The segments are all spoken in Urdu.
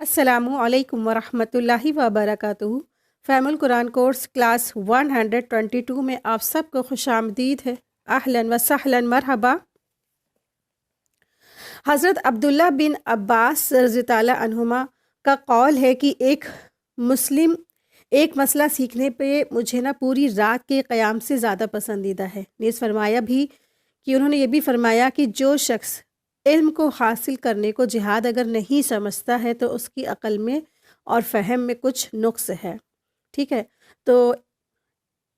السلام علیکم ورحمۃ اللہ وبرکاتہ۔ فہم القرآن کورس کلاس 122 میں آپ سب کو خوش آمدید ہے۔ اہلاً و سہلاً مرحبا۔ حضرت عبداللہ بن عباس رضی اللہ عنہما کا قول ہے کہ ایک مسلم ایک مسئلہ سیکھنے پہ مجھے پوری رات کے قیام سے زیادہ پسندیدہ ہے۔ نیز فرمایا بھی کہ انہوں نے یہ بھی فرمایا کہ جو شخص علم کو حاصل کرنے کو جہاد اگر نہیں سمجھتا ہے تو اس کی عقل میں اور فہم میں کچھ نقص ہے۔ ٹھیک ہے، تو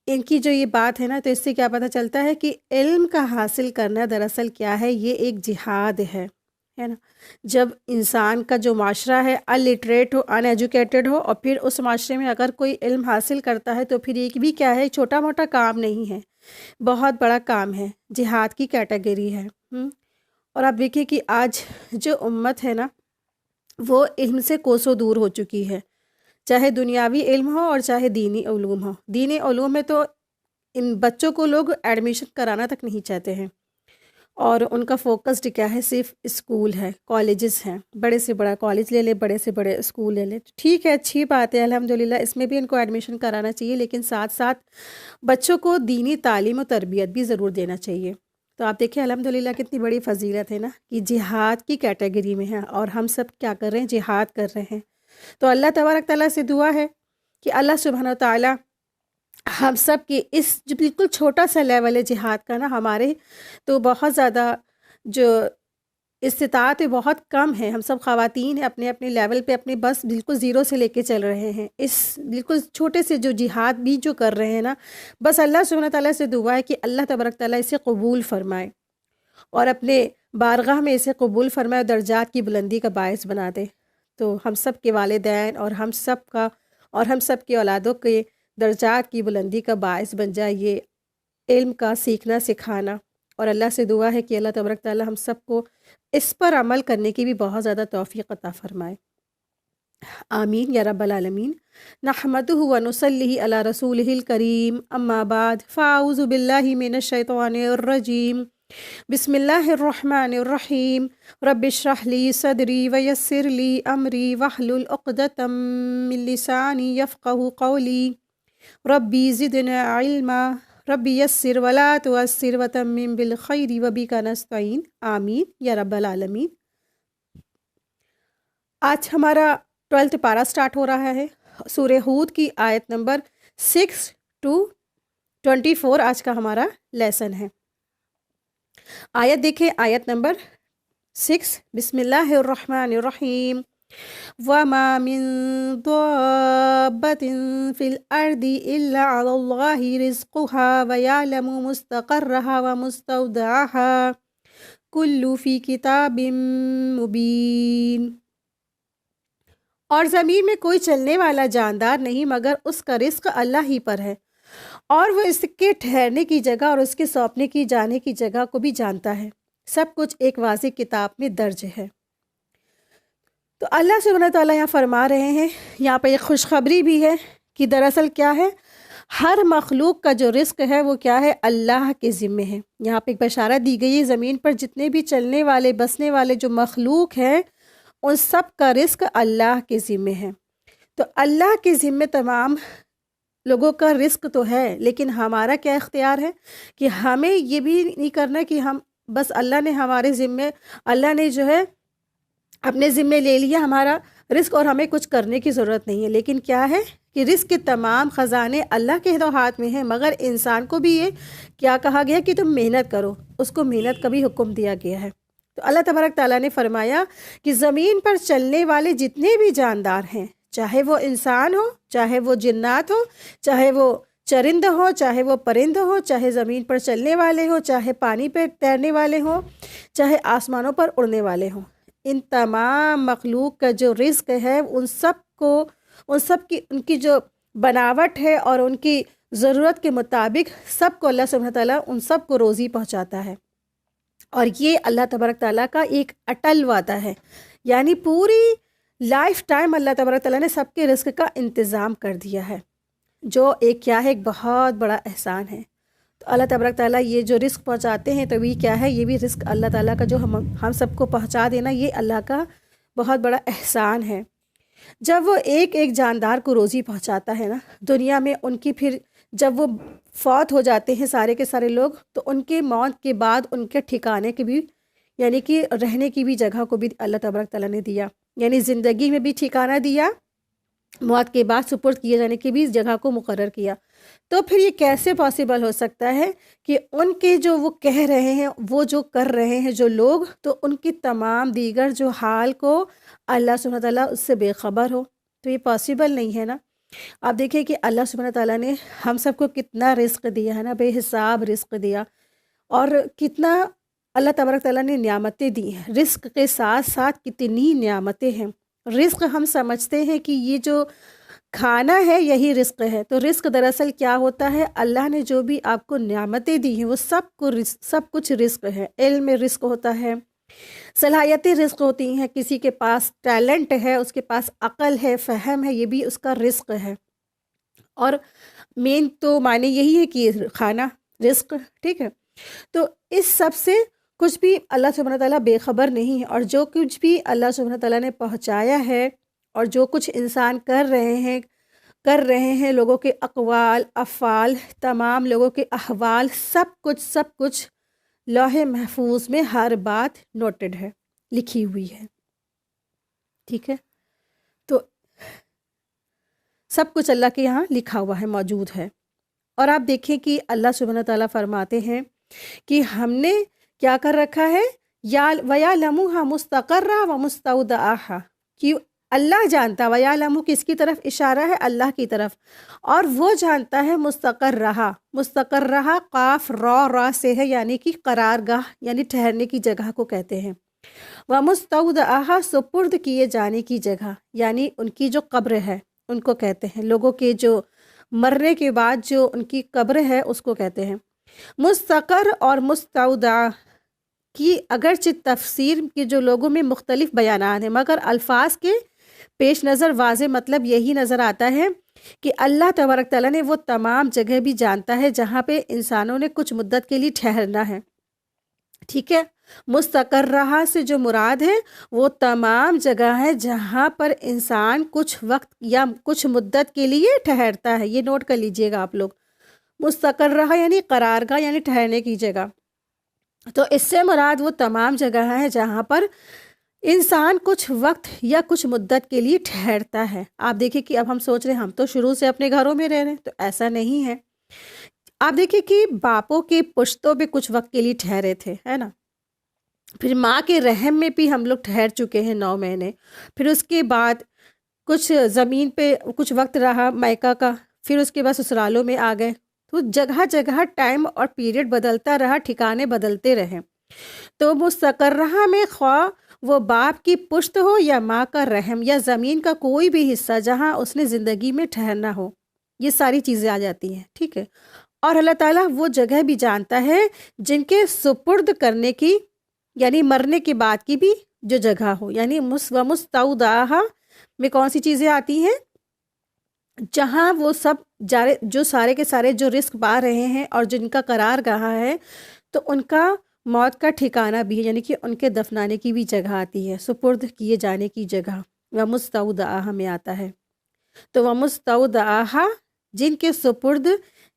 ان کی جو یہ بات ہے تو اس سے کیا پتہ چلتا ہے کہ علم کا حاصل کرنا دراصل کیا ہے، یہ ایک جہاد ہے نا۔ جب انسان کا جو معاشرہ ہے الٹریٹ ہو، ان ایجوکیٹڈ ہو، اور پھر اس معاشرے میں اگر کوئی علم حاصل کرتا ہے تو پھر یہ بھی کیا ہے، چھوٹا موٹا کام نہیں ہے، بہت بڑا کام ہے، جہاد کی کیٹیگری ہے۔ اور آپ دیکھیں کہ آج جو امت ہے وہ علم سے کوسوں دور ہو چکی ہے، چاہے دنیاوی علم ہو اور چاہے دینی علوم ہو۔ دینی علوم میں تو ان بچوں کو لوگ ایڈمیشن کرانا تک نہیں چاہتے ہیں، اور ان کا فوکسڈ کیا ہے، صرف اسکول ہے، کالجز ہیں، بڑے سے بڑا کالج لے لے، بڑے سے بڑے اسکول لے لے۔ ٹھیک ہے، اچھی بات ہے، الحمدللہ اس میں بھی ان کو ایڈمیشن کرانا چاہیے، لیکن ساتھ ساتھ بچوں کو دینی تعلیم و تربیت بھی ضرور دینا چاہیے۔ تو آپ دیکھیں الحمدللہ کتنی بڑی فضیلت ہے کہ جہاد کی کیٹیگری میں ہے، اور ہم سب کیا کر رہے ہیں، جہاد کر رہے ہیں۔ تو اللہ تبارک تعالیٰ سے دعا ہے کہ اللہ سبحانہ و تعالیٰ ہم سب کی اس جو بالکل چھوٹا سا لیول ہے جہاد کا ہمارے تو بہت زیادہ جو استطاعت ہے بہت کم ہے، ہم سب خواتین ہیں، اپنے اپنے لیول پہ اپنے بس بالکل زیرو سے لے کے چل رہے ہیں، اس بالکل چھوٹے سے جو جہاد بھی جو کر رہے ہیں بس اللہ سبحانہ تعالیٰ سے دعا ہے کہ اللہ تبارک تعالیٰ اسے قبول فرمائے اور اپنے بارگاہ میں اسے قبول فرمائے اور درجات کی بلندی کا باعث بنا دے۔ تو ہم سب کے والدین اور ہم سب کے اولادوں کے درجات کی بلندی کا باعث بن جائے یہ علم کا سیکھنا سکھانا، اور اللہ سے دعا ہے کہ اللہ تبارک تعالیٰ ہم سب کو اس پر عمل کرنے کی بھی بہت زیادہ توفیق عطا فرمائے، آمین یا رب العالمین۔ نحمدہ و نصلی علی رسولہ الکریم، اما بعد، فاعوذ باللہ من الشیطان الرجیم، بسم اللہ الرحمن الرحیم، رب اشرح لی صدری ویسر لی امری واحلل عقدۃ من لسانی یفقہوا قولی، ربی زدنا علما، ربی یسر ولا تعسر وتمم بالخیر وبک نستعین، آمین یا رب العالمین۔ آج ہمارا 12 پارہ سٹارٹ ہو رہا ہے، سورہ ہود کی آیت نمبر 6 to 24 آج کا ہمارا لیسن ہے۔ آیت دیکھیں، آیت نمبر 6، بسم اللہ الرحمن الرحیم، وَمَا مِن دَابَّةٍ فِي الْأَرْضِ إِلَّا عَلَى اللَّهِ رِزْقُهَا وَيَعْلَمُ مُسْتَقَرَّهَا وَمُسْتَوْدَعَهَا كُلٌّ فِي كِتَابٍ مُبِينٍ۔ اور زمین میں کوئی چلنے والا جاندار نہیں مگر اس کا رزق اللہ ہی پر ہے، اور وہ اس کے ٹھہرنے کی جگہ اور اس کے سونپنے کی جانے کی جگہ کو بھی جانتا ہے، سب کچھ ایک واضح کتاب میں درج ہے۔ تو اللہ سبحانہ تعالیٰ یہاں فرما رہے ہیں، یہاں پہ ایک خوشخبری بھی ہے کہ دراصل کیا ہے، ہر مخلوق کا جو رزق ہے وہ کیا ہے، اللہ کے ذمے ہے۔ یہاں پہ ایک بشارت دی گئی ہے، زمین پر جتنے بھی چلنے والے بسنے والے جو مخلوق ہیں ان سب کا رزق اللہ کے ذمے ہے۔ تو اللہ کے ذمے تمام لوگوں کا رزق تو ہے، لیکن ہمارا کیا اختیار ہے کہ ہمیں یہ بھی نہیں کرنا کہ ہم بس اللہ نے ہمارے ذمے، اللہ نے جو ہے اپنے ذمے لے لیا ہمارا رزق اور ہمیں کچھ کرنے کی ضرورت نہیں ہے، لیکن کیا ہے کہ رزق کے تمام خزانے اللہ کے ہاتھ میں ہیں، مگر انسان کو بھی یہ کیا کہا گیا کہ تم محنت کرو، اس کو محنت کا بھی حکم دیا گیا ہے۔ تو اللہ تبارک تعالیٰ نے فرمایا کہ زمین پر چلنے والے جتنے بھی جاندار ہیں، چاہے وہ انسان ہو، چاہے وہ جنات ہو، چاہے وہ چرند ہو، چاہے وہ پرند ہو، چاہے زمین پر چلنے والے ہوں، چاہے پانی پہ تیرنے والے ہوں، چاہے آسمانوں پر اڑنے والے ہوں، ان تمام مخلوق کا جو رزق ہے ان کی جو بناوٹ ہے اور ان کی ضرورت کے مطابق سب کو اللہ سبحانہ تعالیٰ ان سب کو روزی پہنچاتا ہے، اور یہ اللہ تبارک تعالیٰ کا ایک اٹل وعدہ ہے، یعنی پوری لائف ٹائم اللہ تبارک تعالیٰ نے سب کے رزق کا انتظام کر دیا ہے، جو ایک کیا ہے، ایک بہت بڑا احسان ہے۔ تو اللہ تبارک تعالیٰ یہ جو رزق پہنچاتے ہیں تو یہ کیا ہے، یہ بھی رزق اللہ تعالیٰ کا جو ہم سب کو پہنچا دینا، یہ اللہ کا بہت بڑا احسان ہے۔ جب وہ ایک ایک جاندار کو روزی پہنچاتا ہے نا دنیا میں، ان کی پھر جب وہ فوت ہو جاتے ہیں سارے کے سارے لوگ، تو ان کے موت کے بعد ان کے ٹھکانے کے بھی، یعنی کہ رہنے کی بھی جگہ کو بھی اللہ تبارک تعالیٰ نے دیا، یعنی زندگی میں بھی ٹھکانہ دیا، موت کے بعد سپرد کیے جانے کی بھی جگہ کو مقرر کیا۔ تو پھر یہ کیسے پاسبل ہو سکتا ہے کہ ان کے جو وہ کہہ رہے ہیں، وہ جو کر رہے ہیں جو لوگ، تو ان کی تمام دیگر جو حال کو اللہ سبحانہ تعالیٰ اس سے بے خبر ہو؟ تو یہ پاسبل نہیں ہے نا۔ آپ دیکھیں کہ اللہ سبحانہ تعالیٰ نے ہم سب کو کتنا رزق دیا ہے نا، بے حساب رزق دیا، اور کتنا اللہ تبارک تعالیٰ نے نعمتیں دی ہیں، رزق کے ساتھ ساتھ کتنی نعمتیں ہیں۔ رزق ہم سمجھتے ہیں کہ یہ جو کھانا ہے یہی رزق ہے، تو رزق دراصل کیا ہوتا ہے؟ اللہ نے جو بھی آپ کو نعمتیں دی ہیں وہ سب کچھ رزق ہے۔ علم میں رزق ہوتا ہے، صلاحیتیں رزق ہوتی ہیں، کسی کے پاس ٹیلنٹ ہے، اس کے پاس عقل ہے، فہم ہے، یہ بھی اس کا رزق ہے۔ اور مین تو معنی یہی ہے کہ کھانا رزق، ٹھیک ہے۔ تو اس سب سے کچھ بھی اللہ سبحانہ تعالیٰ بے خبر نہیں ہے، اور جو کچھ بھی اللہ سبحانہ تعالیٰ نے پہنچایا ہے، اور جو کچھ انسان کر رہے ہیں لوگوں کے اقوال افعال، تمام لوگوں کے احوال، سب کچھ لوح محفوظ میں ہر بات نوٹڈ ہے، لکھی ہوئی ہے، ٹھیک ہے۔ تو سب کچھ اللہ کے یہاں لکھا ہوا ہے، موجود ہے۔ اور آپ دیکھیں کہ اللہ سبحانہ تعالیٰ فرماتے ہیں کہ ہم نے کیا کر رکھا ہے، وَيَعْلَمُهَا مُسْتَقَرَّهَا وَمُسْتَوْدَعَهَا، کہ اللہ جانتا، وَيَعْلَمُ کس کی طرف اشارہ ہے؟ اللہ کی طرف، اور وہ جانتا ہے مستقرها قاف را سے ہے، یعنی کہ قرارگاہ، یعنی ٹھہرنے کی جگہ کو کہتے ہیں، وَمُسْتَوْدَعَهَا سپرد کیے جانے کی جگہ، یعنی ان کی جو قبر ہے ان کو کہتے ہیں، لوگوں کے جو مرنے کے بعد جو ان کی قبر ہے اس کو کہتے ہیں۔ مستقر اور مستودع کی اگرچہ تفسیر کے جو لوگوں میں مختلف بیانات ہیں، مگر الفاظ کے پیش نظر واضح مطلب یہی نظر آتا ہے کہ اللہ تبارک تعالیٰ نے وہ تمام جگہ بھی جانتا ہے جہاں پہ انسانوں نے کچھ مدت کے لیے ٹھہرنا ہے، ٹھیک ہے۔ مستقر رہا سے جو مراد ہے وہ تمام جگہ ہے جہاں پر انسان کچھ وقت یا کچھ مدت کے لیے ٹھہرتا ہے، یہ نوٹ کر لیجئے گا آپ لوگ۔ مستقر رہا یعنی قرارگاہ، یعنی ٹھہرنے کی جگہ، تو اس سے مراد وہ تمام جگہ ہے جہاں پر انسان کچھ وقت یا کچھ مدت کے لیے ٹھہرتا ہے۔ آپ دیکھیں کہ اب ہم سوچ رہے ہیں ہم تو شروع سے اپنے گھروں میں رہ رہے ہیں، تو ایسا نہیں ہے۔ آپ دیکھیں کہ باپوں کے پشتوں پہ کچھ وقت کے لیے ٹھہرے تھے، ہے نا، پھر ماں کے رحم میں بھی ہم لوگ ٹھہر چکے ہیں 9 مہینے، پھر اس کے بعد کچھ زمین پہ کچھ وقت رہا میکہ کا، پھر اس کے بعد سسرالوں میں آ گئے، تو جگہ جگہ ٹائم اور پیریڈ بدلتا رہا، ٹھکانے بدلتے رہے۔ تو مستقرہ میں خواہ وہ باپ کی پشت ہو یا ماں کا رحم یا زمین کا کوئی بھی حصہ جہاں اس نے زندگی میں ٹھہرنا ہو، یہ ساری چیزیں آ جاتی ہیں، ٹھیک ہے۔ اور اللہ تعالیٰ وہ جگہ بھی جانتا ہے جن کے سپرد کرنے کی، یعنی مرنے کے بعد کی بھی جو جگہ ہو، یعنی وَمُسْتَوْدَعَهَا میں کون سی چیزیں آتی ہیں؟ جہاں وہ سب جو سارے کے سارے جو رزق پا رہے ہیں اور جن کا قرار گاہ ہے، تو ان کا موت کا ٹھکانہ بھی ہے، یعنی کہ ان کے دفنانے کی بھی جگہ آتی ہے، سپرد کیے جانے کی جگہ، وَمُسْتَوْدَعَهَا میں آتا ہے۔ تو وَمُسْتَوْدَعَهَا جن کے سپرد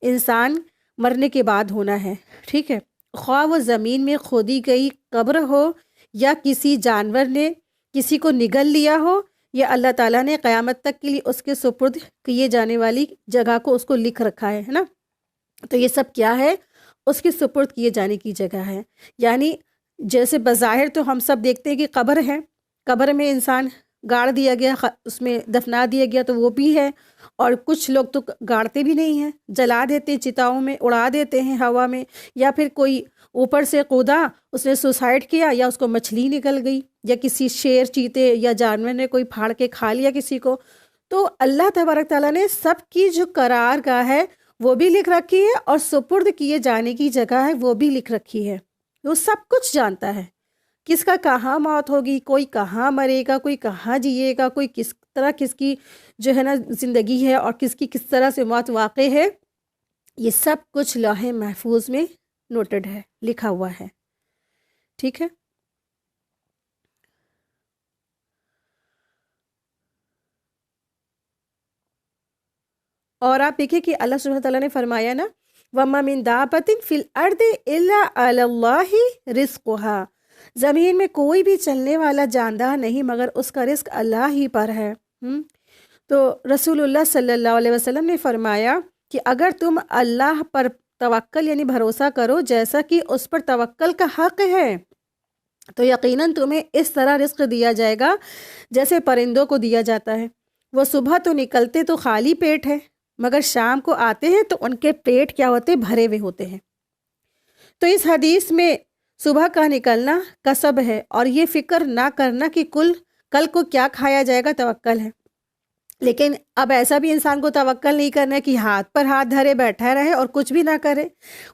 انسان مرنے کے بعد ہونا ہے، ٹھیک ہے، خواہ وہ زمین میں کھودی گئی قبر ہو یا کسی جانور نے کسی کو نگل لیا ہو، یا اللہ تعالیٰ نے قیامت تک کے لیے اس کے سپرد کیے جانے والی جگہ کو اس کو لکھ رکھا ہے نا، تو یہ سب کیا ہے؟ اس کے سپرد کیے جانے کی جگہ ہے۔ یعنی جیسے بظاہر تو ہم سب دیکھتے ہیں کہ قبر ہے، قبر میں انسان گاڑ دیا گیا، اس میں دفنا دیا گیا، تو وہ بھی ہے، اور کچھ لوگ تو گاڑتے بھی نہیں ہیں، جلا دیتے ہیں چتاؤں میں، اڑا دیتے ہیں ہوا میں، یا پھر کوئی اوپر سے کودا، اس نے سوسائڈ کیا، یا اس کو مچھلی نکل گئی، یا کسی شیر چیتے یا جانور نے کوئی پھاڑ کے کھا لیا کسی کو۔ تو اللہ تبارک تعالیٰ نے سب کی جو قرار گاہ ہے وہ بھی لکھ رکھی ہے، اور سپرد کیے جانے کی جگہ ہے وہ بھی لکھ رکھی ہے۔ وہ سب کچھ جانتا ہے، کس کا کہاں موت ہوگی، کوئی کہاں مرے گا، کوئی کہاں جیے گا، کوئی کس طرح کس کی جو ہے نا زندگی ہے، اور کس کی کس طرح سے موت واقع ہے، یہ سب کچھ لوح محفوظ میں نوٹڈ ہے، لکھا ہوا ہے، ٹھیک ہے۔ اور آپ دیکھیں کہ اللہ سبحانہ تعالیٰ نے فرمایا نا وَمَا مِن دَابَّةٍ فِي الْأَرْضِ إِلَّا عَلَى اللَّهِ رِزْقُهَا، زمین میں کوئی بھی چلنے والا جاندار نہیں مگر اس کا رزق اللہ ہی پر ہے۔ تو رسول اللہ صلی اللہ علیہ وسلم نے فرمایا کہ اگر تم اللہ پر توکل یعنی بھروسہ کرو جیسا کہ اس پر توکل کا حق ہے تو یقیناً تمہیں اس طرح رزق دیا جائے گا جیسے پرندوں کو دیا جاتا ہے۔ وہ صبح تو نکلتے تو خالی پیٹ ہے مگر شام کو آتے ہیں تو ان کے پیٹ کیا ہوتے بھرے ہوئے ہوتے ہیں۔ تو اس حدیث میں صبح کا نکلنا کسب ہے اور یہ فکر نہ کرنا کہ کل کو کیا کھایا جائے گا توکل ہے۔ لیکن اب ایسا بھی انسان کو توکل نہیں کرنا ہے کہ ہاتھ پر ہاتھ دھرے بیٹھا رہے اور کچھ بھی نہ کرے،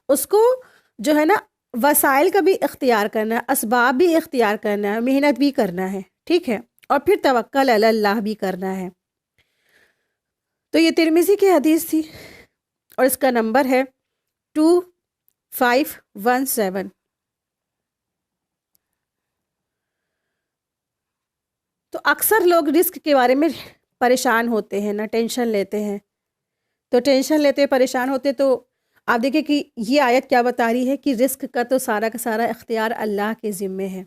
اس کو جو ہے نا وسائل کا بھی اختیار کرنا ہے، اسباب بھی اختیار کرنا ہے، محنت بھی کرنا ہے، ٹھیک ہے، اور پھر توکل علی اللہ بھی کرنا ہے۔ تو یہ ترمذی کی حدیث تھی اور اس کا نمبر ہے 2517۔ تو اکثر لوگ رزق کے بارے میں پریشان ہوتے ہیں، نہ ٹینشن لیتے ہیں، تو ٹینشن لیتے پریشان ہوتے تو آپ دیکھیں کہ یہ آیت کیا بتا رہی ہے کہ رزق کا تو سارا کا سارا اختیار اللہ کے ذمے ہے۔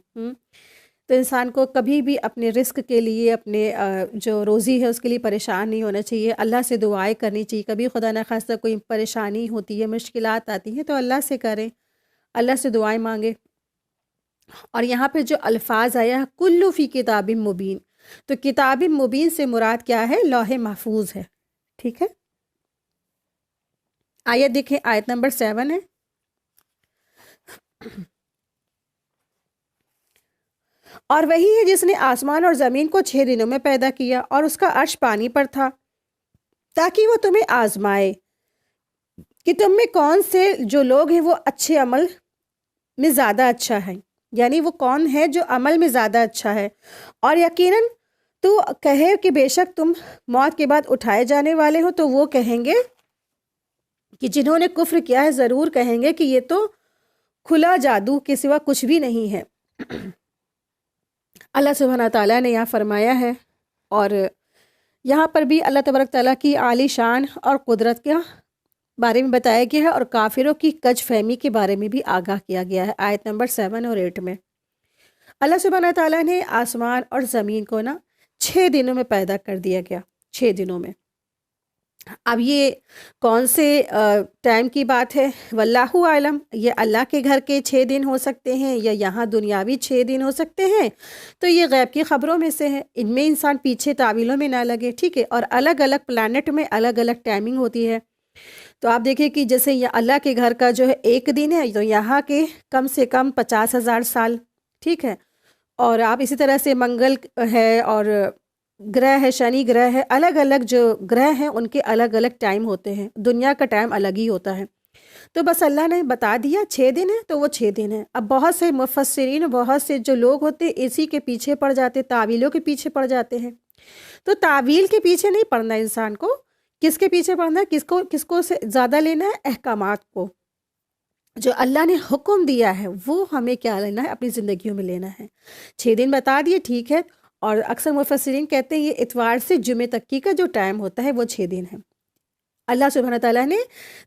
تو انسان کو کبھی بھی اپنے رزق کے لیے اپنے جو روزی ہے اس کے لیے پریشان نہیں ہونا چاہیے، اللہ سے دعائیں کرنی چاہیے۔ کبھی خدا نخواستہ کوئی پریشانی ہوتی ہے، مشکلات آتی ہیں تو اللہ سے کریں، اللہ سے دعائیں مانگیں۔ اور یہاں پہ جو الفاظ آیا کلو فی کتاب مبین، تو کتاب مبین سے مراد کیا ہے؟ لوح محفوظ ہے، ٹھیک ہے۔ آیت دیکھیں، آیت نمبر 7 ہے۔ اور وہی ہے جس نے آسمان اور زمین کو 6 دنوں میں پیدا کیا اور اس کا عرش پانی پر تھا تاکہ وہ تمہیں آزمائے کہ تم میں کون سے جو لوگ ہیں وہ اچھے عمل میں زیادہ اچھا ہے، یعنی وہ کون ہے جو عمل میں زیادہ اچھا ہے۔ اور یقیناً تو کہے کہ بے شک تم موت کے بعد اٹھائے جانے والے ہو، تو وہ کہیں گے کہ جنہوں نے کفر کیا ہے ضرور کہیں گے کہ یہ تو کھلا جادو کے سوا کچھ بھی نہیں ہے۔ اللہ سبحانہ تعالیٰ نے یہاں فرمایا ہے، اور یہاں پر بھی اللہ تبارک تعالیٰ کی عالی شان اور قدرت کے بارے میں بتایا گیا ہے اور کافروں کی کج فہمی کے بارے میں بھی آگاہ کیا گیا ہے آیت نمبر 7 اور 8 میں۔ اللہ سبحانہ تعالیٰ نے آسمان اور زمین کو 6 دنوں میں پیدا کر دیا گیا، 6 دنوں میں۔ اب یہ کون سے ٹائم کی بات ہے؟ واللہ عالم، یہ اللہ کے گھر کے 6 دن ہو سکتے ہیں یا یہاں دنیاوی 6 دن ہو سکتے ہیں، تو یہ غیب کی خبروں میں سے ہے، ان میں انسان پیچھے تعویلوں میں نہ لگے، ٹھیک ہے۔ اور الگ الگ پلانٹ میں الگ الگ ٹائمنگ ہوتی ہے، تو آپ دیکھیں کہ جیسے یہ اللہ کے گھر کا جو ہے 1 دن ہے تو یہاں کے کم سے کم 50,000 سال، ٹھیک ہے۔ اور آپ اسی طرح سے منگل ہے اور گرہ ہے، شنی گرہ ہے، الگ الگ جو گرہ ہیں ان کے الگ الگ ٹائم ہوتے ہیں، دنیا کا ٹائم الگ ہی ہوتا ہے۔ تو بس اللہ نے بتا دیا 6 دن ہے تو وہ 6 دن ہے۔ اب بہت سے مفسرین، بہت سے جو لوگ ہوتے ہیں اسی کے پیچھے پڑ جاتے، تعویلوں کے پیچھے پڑ جاتے ہیں۔ تو تعویل کے پیچھے نہیں پڑنا انسان کو، کس کے پیچھے پڑنا ہے؟ کس کو سے زیادہ لینا ہے؟ احکامات کو، جو اللہ نے حکم دیا ہے وہ ہمیں کیا لینا ہے؟ اپنی زندگیوں میں لینا ہے۔ 6 دن بتا دیے، ٹھیک ہے۔ اور اکثر مفسرین کہتے ہیں یہ اتوار سے جمعے تک کی کا جو ٹائم ہوتا ہے وہ 6 دن ہے۔ اللہ سبحانہ تعالیٰ نے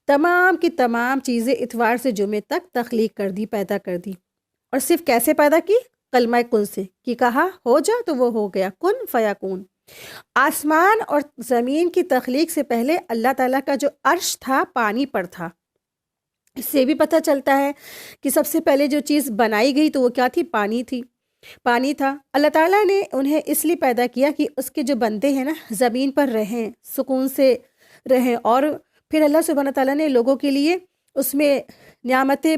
تمام کی تمام چیزیں اتوار سے جمعے تک تخلیق کر دی، پیدا کر دی۔ اور صرف کیسے پیدا کی؟ کلمہ کن سے، کہ کہا ہو جا تو وہ ہو گیا، کن فیکون۔ آسمان اور زمین کی تخلیق سے پہلے اللہ تعالیٰ کا جو عرش تھا پانی پر تھا۔ اس سے بھی پتہ چلتا ہے کہ سب سے پہلے جو چیز بنائی گئی تو وہ کیا تھی؟ پانی تھی، پانی تھا۔ اللہ تعالیٰ نے انہیں اس لیے پیدا کیا کہ اس کے جو بندے ہیں نا زمین پر رہیں، سکون سے رہیں، اور پھر اللہ سبحانہ تعالیٰ نے لوگوں کے لیے اس میں نعمتیں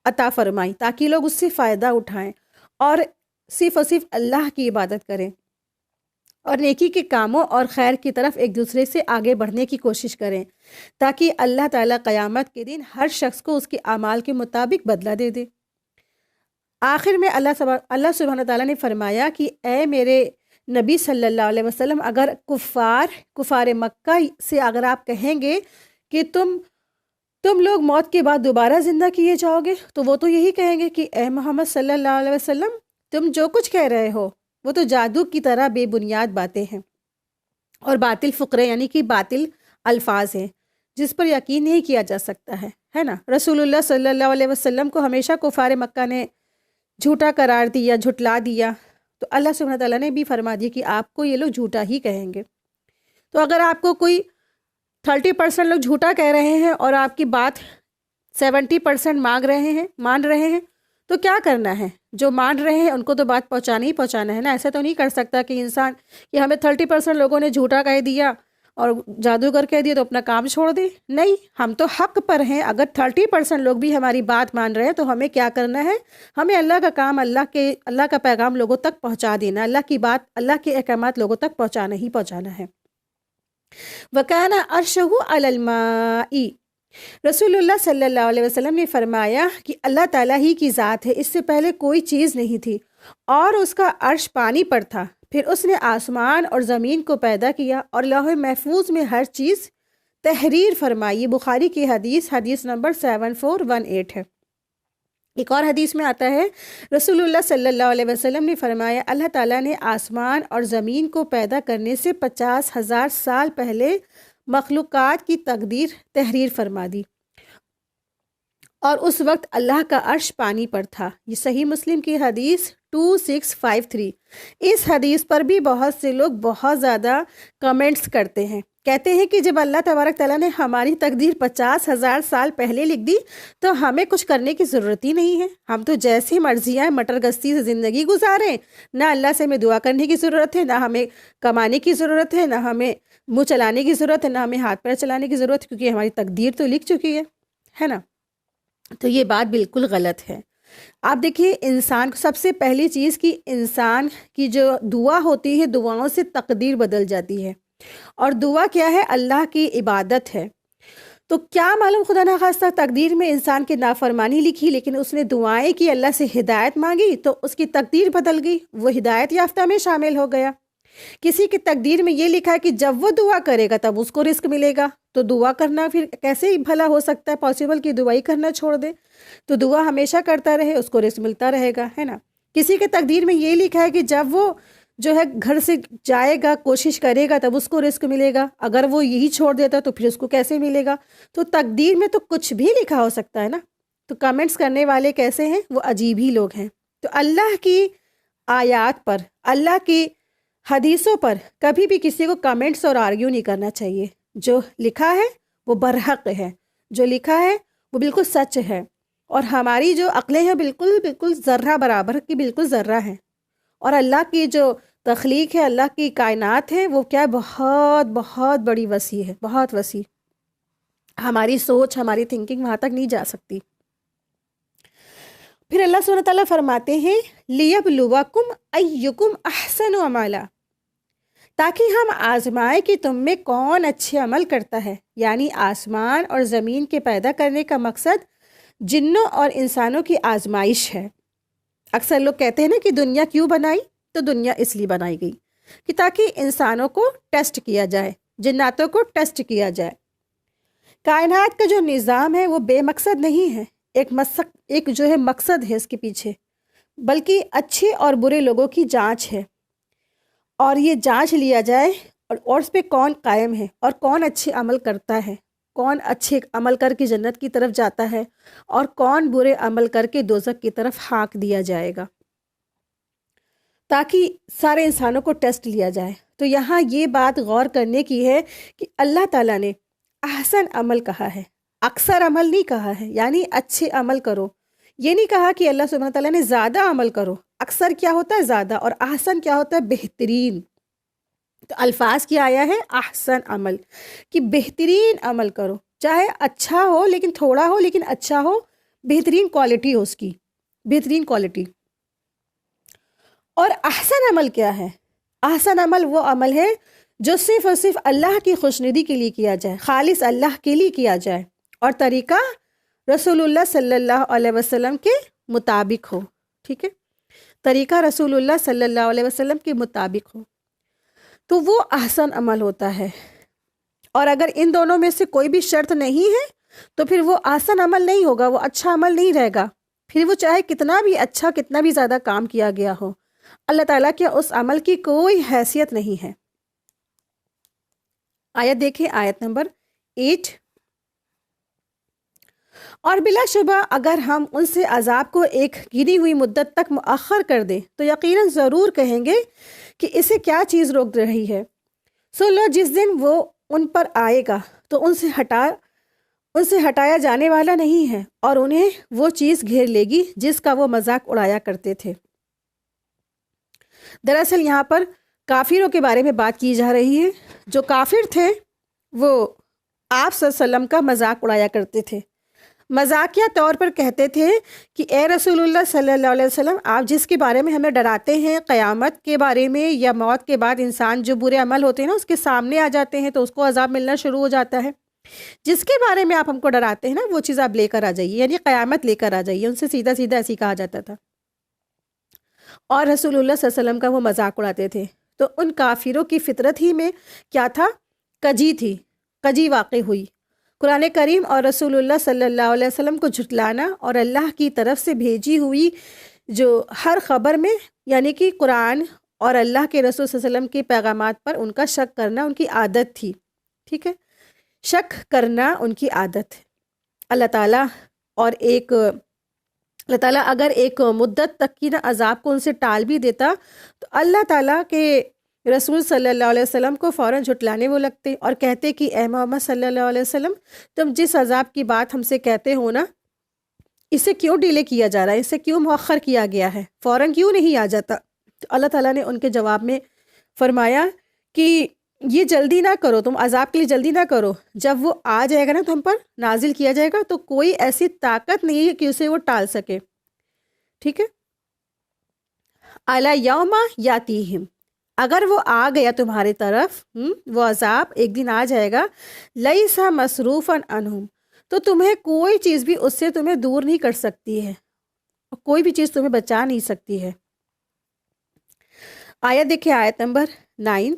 عطا فرمائی تاکہ لوگ اس سے فائدہ اٹھائیں اور صرف اللہ کی عبادت کریں اور نیکی کے کاموں اور خیر کی طرف ایک دوسرے سے آگے بڑھنے کی کوشش کریں، تاکہ اللہ تعالیٰ قیامت کے دن ہر شخص کو اس کے اعمال کے مطابق بدلہ دے دے۔ آخر میں اللہ سبحانہ تعالیٰ نے فرمایا کہ اے میرے نبی صلی اللہ علیہ وسلم، اگر کفار مکہ سے اگر آپ کہیں گے کہ تم لوگ موت کے بعد دوبارہ زندہ کیے جاؤ گے، تو وہ تو یہی کہیں گے کہ اے محمد صلی اللہ علیہ وسلم، تم جو کچھ کہہ رہے ہو وہ تو جادو کی طرح بے بنیاد باتیں ہیں اور باطل فقرے، یعنی کہ باطل الفاظ ہیں جس پر یقین نہیں کیا جا سکتا ہے نا۔ رسول اللہ صلی اللہ علیہ وسلم کو ہمیشہ کفار مکہ نے جھوٹا قرار دیا، جھٹلا دیا، تو اللہ سبحانہ تعالیٰ نے بھی فرما دیا کہ آپ کو یہ لوگ جھوٹا ہی کہیں گے۔ تو اگر آپ کو کوئی 30% لوگ جھوٹا کہہ رہے ہیں اور آپ کی بات 70% مان رہے ہیں تو کیا کرنا ہے؟ جو مان رہے ہیں ان کو تو بات پہنچانا ہی پہنچانا ہے نا۔ ایسا تو نہیں کر سکتا کہ انسان کہ ہمیں 30% لوگوں نے جھوٹا کہہ دیا اور جادوگر کہہ دیا تو اپنا کام چھوڑ دے۔ نہیں، ہم تو حق پر ہیں۔ اگر 30% لوگ بھی ہماری بات مان رہے ہیں تو ہمیں کیا کرنا ہے؟ ہمیں اللہ کا کام، اللہ کا پیغام لوگوں تک پہنچا دینا، اللہ کی بات، اللہ کے احکامات لوگوں تک پہنچانا ہی پہنچانا ہے۔ وَكَانَ عَرْشُهُ عَلَى الْمَاءِ، رسول اللہ صلی اللہ علیہ وسلم نے فرمایا کہ اللہ تعالیٰ ہی کی ذات ہے، اس سے پہلے کوئی چیز نہیں تھی اور اس کا عرش پانی پر تھا۔ پھر اس نے آسمان اور زمین کو پیدا کیا اور لوح محفوظ میں ہر چیز تحریر فرمائی۔ بخاری کی حدیث نمبر 7418 ہے۔ ایک اور حدیث میں آتا ہے، رسول اللہ صلی اللہ علیہ وسلم نے فرمایا اللہ تعالیٰ نے آسمان اور زمین کو پیدا کرنے سے 50,000 سال پہلے مخلوقات کی تقدیر تحریر فرما دی، اور اس وقت اللہ کا عرش پانی پر تھا۔ یہ صحیح مسلم کی حدیث 2653۔ اس حدیث پر بھی بہت سے لوگ بہت زیادہ کمنٹس کرتے ہیں، کہتے ہیں کہ جب اللہ تبارک تعالیٰ نے ہماری تقدیر 50,000 سال پہلے لکھ دی تو ہمیں کچھ کرنے کی ضرورت ہی نہیں ہے، ہم تو جیسی مرضی ہیں مٹر گشتی سے زندگی گزاریں، نہ اللہ سے ہمیں دعا کرنے کی ضرورت ہے، نہ ہمیں کمانے کی ضرورت ہے، نہ ہمیں منہ چلانے کی ضرورت ہے، نہ ہمیں ہاتھ پیر چلانے کی ضرورت ہے، کیونکہ ہماری تقدیر تو لکھ چکی ہے نا۔ تو یہ بات بالکل غلط ہے۔ آپ دیکھیے، انسان کو سب سے پہلی چیز کہ انسان کی جو دعا ہوتی ہے، دعاؤں سے تقدیر بدل جاتی ہے، اور دعا کیا ہے؟ اللہ کی عبادت ہے۔ تو کیا معلوم خدا نخواستہ تقدیر میں انسان کی نافرمانی لکھی، لیکن اس نے دعائیں کی، اللہ سے ہدایت مانگی تو اس کی تقدیر بدل گئی، وہ ہدایت یافتہ میں شامل ہو گیا۔ کسی کی تقدیر میں یہ لکھا ہے کہ جب وہ دعا کرے گا تب اس کو رزق ملے گا، تو دعا کرنا پھر کیسے بھلا ہو سکتا ہے؟ پاسبل کہ دعا ہی کرنا چھوڑ دے؟ تو دعا ہمیشہ کرتا رہے، اس کو رزق ملتا رہے گا، ہے نا۔ کسی کے تقدیر میں یہ لکھا ہے کہ جب وہ جو ہے گھر سے جائے گا، کوشش کرے گا تب اس کو رزق ملے گا، اگر وہ یہی چھوڑ دیتا تو پھر اس کو کیسے ملے گا؟ تو تقدیر میں تو کچھ بھی لکھا ہو سکتا ہے نا۔ تو کمنٹس کرنے والے کیسے ہیں؟ وہ عجیب ہی لوگ ہیں۔ تو اللہ کی آیات پر، اللہ کی حدیثوں پر کبھی بھی کسی کو کمنٹس اور آرگیو نہیں کرنا چاہیے۔ جو لکھا ہے وہ برحق ہے، جو لکھا ہے وہ بالکل سچ ہے، اور ہماری جو عقلیں ہیں بالکل ذرہ برابر کی بالکل ذرہ ہیں، اور اللہ کی جو تخلیق ہے، اللہ کی کائنات ہے، وہ کیا بہت بہت بڑی وسیع ہے، بہت وسیع۔ ہماری سوچ، ہماری تھنکنگ وہاں تک نہیں جا سکتی۔ پھر اللہ سبحانہ تعالیٰ فرماتے ہیں لِيَبْلُوَكُمْ أَيُّكُمْ أَحْسَنُ عَمَلًا، تاکہ ہم آزمائیں کہ تم میں کون اچھے عمل کرتا ہے۔ یعنی آسمان اور زمین کے پیدا کرنے کا مقصد جنوں اور انسانوں کی آزمائش ہے۔ اکثر لوگ کہتے ہیں نا کہ دنیا کیوں بنائی؟ تو دنیا اس لیے بنائی گئی کہ تاکہ انسانوں کو ٹیسٹ کیا جائے، جناتوں کو ٹیسٹ کیا جائے۔ کائنات کا جو نظام ہے وہ بے مقصد نہیں ہے، ایک جو ہے مقصد ہے اس کے پیچھے، بلکہ اچھے اور برے لوگوں کی جانچ ہے، اور یہ جانچ لیا جائے اور اس پہ کون قائم ہے اور کون اچھے عمل کرتا ہے، کون اچھے عمل کر کے جنت کی طرف جاتا ہے اور کون برے عمل کر کے دوزخ کی طرف ہانک دیا جائے گا، تاکہ سارے انسانوں کو ٹیسٹ لیا جائے۔ تو یہاں یہ بات غور کرنے کی ہے کہ اللہ تعالیٰ نے احسن عمل کہا ہے، اکثر عمل نہیں کہا ہے، یعنی اچھے عمل کرو۔ یہ نہیں کہا کہ اللہ سبحانہ تعالیٰ نے زیادہ عمل کرو۔ اکثر کیا ہوتا ہے؟ زیادہ، اور احسن کیا ہوتا ہے؟ بہترین۔ تو الفاظ کیا آیا ہے؟ احسن عمل، کہ بہترین عمل کرو، چاہے اچھا ہو لیکن تھوڑا ہو، لیکن اچھا ہو، بہترین کوالٹی ہو اس کی، بہترین کوالٹی۔ اور احسن عمل کیا ہے؟ احسن عمل وہ عمل ہے جو صرف اور صرف اللہ کی خوشنودی کے لیے کیا جائے، خالص اللہ کے لیے کیا جائے، اور طریقہ رسول اللہ صلی اللہ علیہ وسلم کے مطابق ہو۔ ٹھیک ہے، طریقہ رسول اللہ صلی اللہ علیہ وسلم کے مطابق ہو، تو وہ احسن عمل ہوتا ہے۔ اور اگر ان دونوں میں سے کوئی بھی شرط نہیں ہے تو پھر وہ احسن عمل نہیں ہوگا، وہ اچھا عمل نہیں رہے گا، پھر وہ چاہے کتنا بھی اچھا، کتنا بھی زیادہ کام کیا گیا ہو، اللہ تعالیٰ کے اس عمل کی کوئی حیثیت نہیں ہے۔ آیت دیکھیں، آیت نمبر 8۔ اور بلا شبہ اگر ہم ان سے عذاب کو ایک گنی ہوئی مدت تک مؤخر کر دیں تو یقیناً ضرور کہیں گے کہ اسے کیا چیز روک رہی ہے، سو لو جس دن وہ ان پر آئے گا تو ان سے ہٹایا جانے والا نہیں ہے، اور انہیں وہ چیز گھیر لے گی جس کا وہ مذاق اڑایا کرتے تھے۔ دراصل یہاں پر کافروں کے بارے میں بات کی جا رہی ہے۔ جو کافر تھے وہ آپ صلی اللہ علیہ وسلم کا مذاق اڑایا کرتے تھے، مذاقیہ طور پر کہتے تھے کہ اے رسول اللہ صلی اللہ علیہ وسلم، آپ جس کے بارے میں ہمیں ڈراتے ہیں، قیامت کے بارے میں یا موت کے بعد انسان جو برے عمل ہوتے ہیں نا اس کے سامنے آ جاتے ہیں تو اس کو عذاب ملنا شروع ہو جاتا ہے، جس کے بارے میں آپ ہم کو ڈراتے ہیں نا وہ چیز آپ لے کر آ جائیے، یعنی قیامت لے کر آ جائیے۔ ان سے سیدھا سیدھا ایسے کہا جاتا تھا، اور رسول اللہ صلی اللہ علیہ وسلم کا وہ مذاق اڑاتے تھے۔ تو ان کافروں کی فطرت ہی میں کیا تھا؟ کجی تھی، کجی واقع ہوئی۔ قرآن کریم اور رسول اللہ صلی اللہ علیہ وسلم کو جھٹلانا اور اللہ کی طرف سے بھیجی ہوئی جو ہر خبر میں، یعنی کہ قرآن اور اللہ کے رسول صلی اللہ علیہ وسلم کے پیغامات پر ان کا شک کرنا ان کی عادت تھی، ٹھیک ہے، شک کرنا ان کی عادت ہے۔ اللہ تعالیٰ اگر ایک مدت تک کی نا عذاب کو ان سے ٹال بھی دیتا تو اللہ تعالیٰ کے رسول صلی اللہ علیہ وسلم کو فوراً جھٹلانے وہ لگتے اور کہتے کہ اے محمد صلی اللہ علیہ وسلم، تم جس عذاب کی بات ہم سے کہتے ہو نا، اسے کیوں ڈیلے کیا جا رہا ہے، اسے کیوں مؤخر کیا گیا ہے، فوراً کیوں نہیں آ جاتا؟ تو اللہ تعالیٰ نے ان کے جواب میں فرمایا کہ یہ جلدی نہ کرو، تم عذاب کے لیے جلدی نہ کرو، جب وہ آ جائے گا نا تم پر نازل کیا جائے گا تو کوئی ایسی طاقت نہیں ہے کہ اسے وہ ٹال سکے، ٹھیک ہے۔ اَلَا یوم یاتیہم، اگر وہ آ گیا تمہاری طرف، وہ عذاب ایک دن آ جائے گا، لیس مصروفا عنہم، تو تمہیں کوئی چیز بھی اس سے تمہیں دور نہیں کر سکتی ہے، کوئی بھی چیز تمہیں بچا نہیں سکتی ہے۔ آیت دیکھیں، آیت نمبر 9۔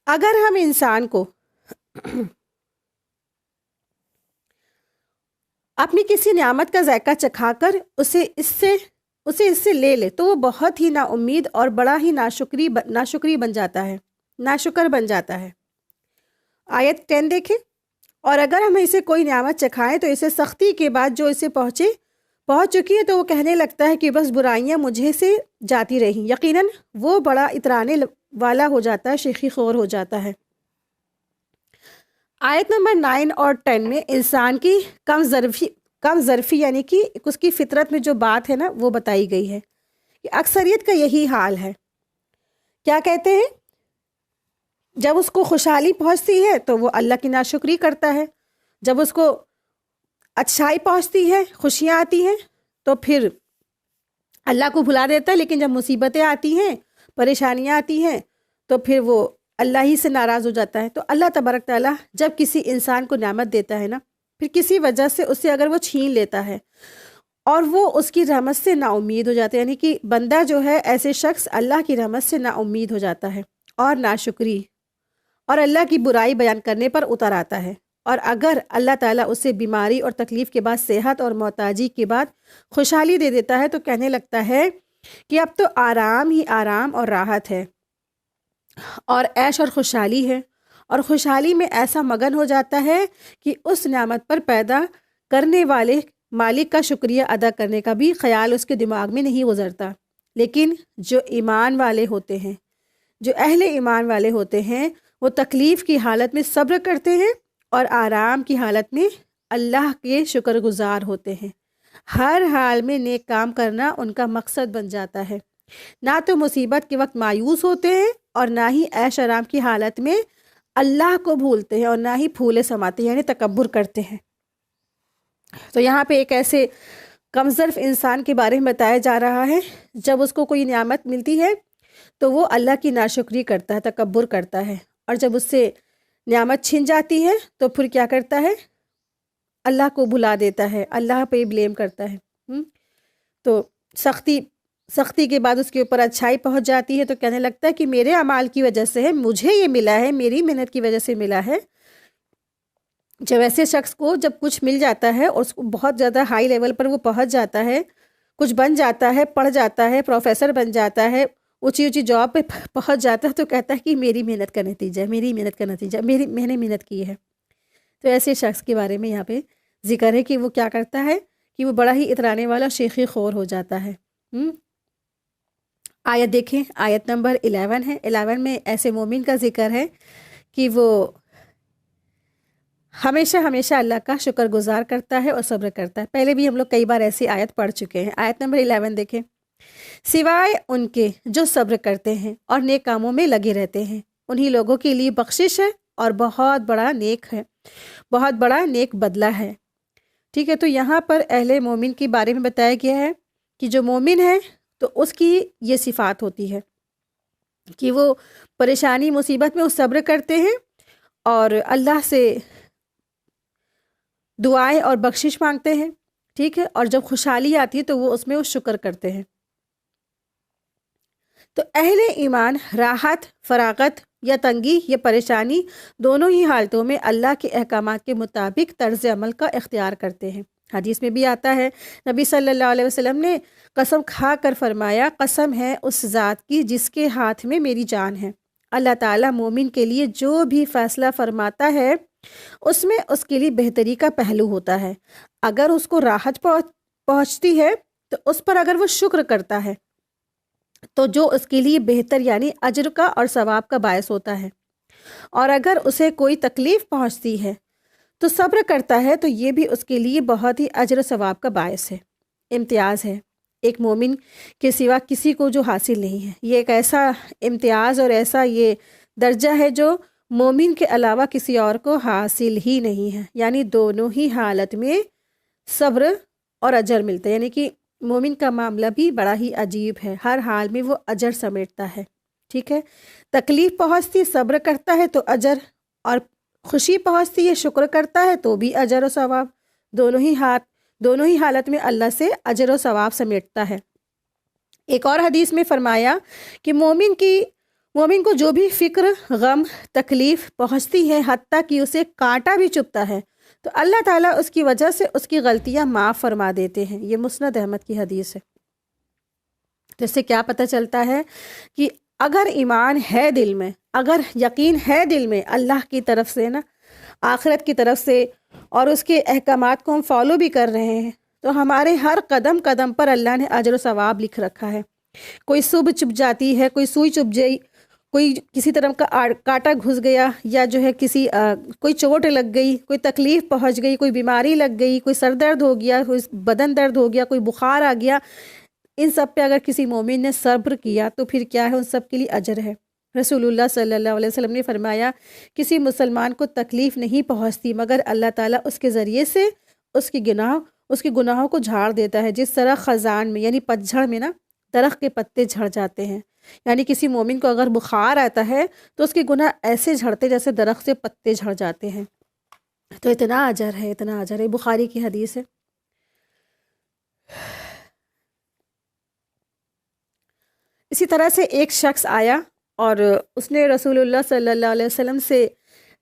اگر ہم انسان کو اپنی کسی نعمت کا ذائقہ چکھا کر اسے اس سے لے لے تو وہ بہت ہی نا امید اور بڑا ہی ناشکر بن جاتا ہے۔ آیت 10 دیکھیں، اور اگر ہم اسے کوئی نعمت چکھائیں تو اسے سختی کے بعد جو اسے پہنچ چکی ہے تو وہ کہنے لگتا ہے کہ بس برائیاں مجھے سے جاتی رہیں، یقیناً وہ بڑا اترانے والا ہو جاتا ہے، شیخی خور ہو جاتا ہے۔ آیت نمبر 9 اور 10 میں انسان کی کم ظرفی یعنی کہ اس کی فطرت میں جو بات ہے نا وہ بتائی گئی ہے کہ اکثریت کا یہی حال ہے۔ کیا کہتے ہیں؟ جب اس کو خوشحالی پہنچتی ہے تو وہ اللہ کی ناشکری کرتا ہے، جب اس کو اچھائی پہنچتی ہے، خوشیاں آتی ہیں تو پھر اللہ کو بھلا دیتا ہے، لیکن جب مصیبتیں آتی ہیں، پریشانیاں آتی ہیں تو پھر وہ اللہ ہی سے ناراض ہو جاتا ہے۔ تو اللہ تبارک تعالیٰ جب کسی انسان کو نعمت دیتا ہے نا، پھر کسی وجہ سے اس سے اگر وہ چھین لیتا ہے اور وہ اس کی رحمت سے نا امید ہو جاتا ہے، یعنی کہ بندہ جو ہے ایسے شخص اللہ کی رحمت سے نا امید ہو جاتا ہے اور ناشکری اور اللہ کی برائی بیان کرنے پر اتر آتا ہے، اور اگر اللہ تعالیٰ اسے بیماری اور تکلیف کے بعد صحت اور محتاجی کے بعد خوشحالی دے دیتا ہے تو کہنے لگتا ہے کہ اب تو آرام ہی آرام اور راحت ہے اور عیش اور خوشحالی ہے، اور خوشحالی میں ایسا مگن ہو جاتا ہے کہ اس نعمت پر پیدا کرنے والے مالک کا شکریہ ادا کرنے کا بھی خیال اس کے دماغ میں نہیں گزرتا۔ لیکن جو ایمان والے ہوتے ہیں، جو اہل ایمان والے ہوتے ہیں، وہ تکلیف کی حالت میں صبر کرتے ہیں اور آرام کی حالت میں اللہ کے شکر گزار ہوتے ہیں۔ ہر حال میں نیک کام کرنا ان کا مقصد بن جاتا ہے، نہ تو مصیبت کے وقت مایوس ہوتے ہیں اور نہ ہی عیش آرام کی حالت میں اللہ کو بھولتے ہیں اور نہ ہی پھولے سماتے ہیں، یعنی تکبر کرتے ہیں۔ تو یہاں پہ ایک ایسے کمظرف انسان کے بارے میں بتایا جا رہا ہے، جب اس کو کوئی نعمت ملتی ہے تو وہ اللہ کی ناشکری کرتا ہے، تکبر کرتا ہے، اور جب اس سے نعمت چھن جاتی ہے تو پھر کیا کرتا ہے؟ اللہ کو بھلا دیتا ہے، اللہ پہ بلیم کرتا ہے۔ تو سختی کے بعد اس کے اوپر اچھائی پہنچ جاتی ہے تو کہنے لگتا ہے کہ میرے اعمال کی وجہ سے ہے، مجھے یہ ملا ہے، میری محنت کی وجہ سے ملا ہے۔ جب ایسے شخص کو جب کچھ مل جاتا ہے اور اس کو بہت زیادہ ہائی لیول پر وہ پہنچ جاتا ہے کچھ بن جاتا ہے، پڑھ جاتا ہے، پروفیسر بن جاتا ہے، اونچی اونچی جاب پہ پہنچ جاتا ہے، تو کہتا ہے کہ میری محنت کا نتیجہ ہے، میری محنت کا نتیجہ، میں نے محنت کی ہے۔ تو ایسے شخص کے بارے میں یہاں پہ ذکر ہے کہ وہ کیا کرتا ہے کہ وہ بڑا ہی اترانے والا شیخی خور ہو جاتا ہے۔ آیت دیکھیں، آیت نمبر 11 ہے۔ 11 میں ایسے مومن کا ذکر ہے کہ وہ ہمیشہ ہمیشہ اللہ کا شکر گزار کرتا ہے اور صبر کرتا ہے۔ پہلے بھی ہم لوگ کئی بار ایسی آیت پڑھ چکے ہیں۔ آیت نمبر 11 دیکھیں، سوائے ان کے جو صبر کرتے ہیں اور نیک کاموں میں لگے رہتے ہیں، انہی لوگوں کے لیے بخشش ہے اور بہت بڑا نیک بدلہ ہے۔ ٹھیک ہے، تو یہاں پر اہل مومن کے بارے میں بتایا گیا ہے کہ جو مومن ہے تو اس کی یہ صفات ہوتی ہے کہ وہ پریشانی مصیبت میں وہ صبر کرتے ہیں اور اللہ سے دعائیں اور بخشش مانگتے ہیں۔ ٹھیک ہے، اور جب خوشحالی آتی ہے تو وہ اس میں وہ شکر کرتے ہیں۔ تو اہل ایمان راحت، فراغت یا تنگی یا پریشانی دونوں ہی حالتوں میں اللہ کے احکامات کے مطابق طرز عمل کا اختیار کرتے ہیں۔ حدیث میں بھی آتا ہے، نبی صلی اللہ علیہ وسلم نے قسم کھا کر فرمایا، قسم ہے اس ذات کی جس کے ہاتھ میں میری جان ہے، اللہ تعالیٰ مومن کے لیے جو بھی فیصلہ فرماتا ہے اس میں اس کے لیے بہتری کا پہلو ہوتا ہے۔ اگر اس کو راحت پہنچتی ہے تو اس پر اگر وہ شکر کرتا ہے تو جو اس کے لیے بہتر یعنی اجر کا اور ثواب کا باعث ہوتا ہے، اور اگر اسے کوئی تکلیف پہنچتی ہے تو صبر کرتا ہے تو یہ بھی اس کے لیے بہت ہی اجر و ثواب کا باعث ہے۔ امتیاز ہے ایک مومن کے سوا کسی کو جو حاصل نہیں ہے۔ یہ ایک ایسا امتیاز اور ایسا یہ درجہ ہے جو مومن کے علاوہ کسی اور کو حاصل ہی نہیں ہے، یعنی دونوں ہی حالت میں صبر اور اجر ملتا ہے۔ یعنی کہ مومن کا معاملہ بھی بڑا ہی عجیب ہے، ہر حال میں وہ اجر سمیٹتا ہے۔ ٹھیک ہے، تکلیف پہنچتی صبر کرتا ہے تو اجر، اور خوشی پہنچتی ہے شکر کرتا ہے تو بھی اجر و ثواب، دونوں ہی حالت میں اللہ سے اجر و ثواب سمیٹتا ہے۔ ایک اور حدیث میں فرمایا کہ مومن کو جو بھی فکر، غم، تکلیف پہنچتی ہے، حتیٰ کہ اسے کانٹا بھی چبھتا ہے، تو اللہ تعالیٰ اس کی وجہ سے اس کی غلطیاں معاف فرما دیتے ہیں۔ یہ مسند احمد کی حدیث ہے۔ تو اس سے کیا پتہ چلتا ہے کہ اگر ایمان ہے دل میں، اگر یقین ہے دل میں اللہ کی طرف سے نا، آخرت کی طرف سے، اور اس کے احکامات کو ہم فالو بھی کر رہے ہیں، تو ہمارے ہر قدم قدم پر اللہ نے اجر و ثواب لکھ رکھا ہے۔ کوئی سب چپ جاتی ہے، کوئی سوئی چپ جائی، کوئی کسی طرح کا کانٹا گھس گیا، یا جو ہے کوئی چوٹ لگ گئی، کوئی تکلیف پہنچ گئی، کوئی بیماری لگ گئی، کوئی سر درد ہو گیا، کوئی بدن درد ہو گیا، کوئی بخار آ گیا، ان سب پہ اگر کسی مومن نے صبر کیا تو پھر کیا ہے، ان سب کے لیے اجر ہے۔ رسول اللہ صلی اللہ علیہ وسلم نے فرمایا، کسی مسلمان کو تکلیف نہیں پہنچتی مگر اللہ تعالیٰ اس کے ذریعے سے اس کے گناہوں کو جھاڑ دیتا ہے، جس طرح خزان میں یعنی پتجھڑ میں نا درخت کے پتے جھڑ جاتے ہیں۔ یعنی کسی مومن کو اگر بخار آتا ہے تو اس کے گناہ ایسے جھڑتے جیسے درخت سے پتے جھڑ جاتے ہیں۔ تو اتنا اجر ہے، بخاری کی حدیث ہے۔ اسی طرح سے ایک شخص آیا اور اس نے رسول اللہ صلی اللہ علیہ وسلم سے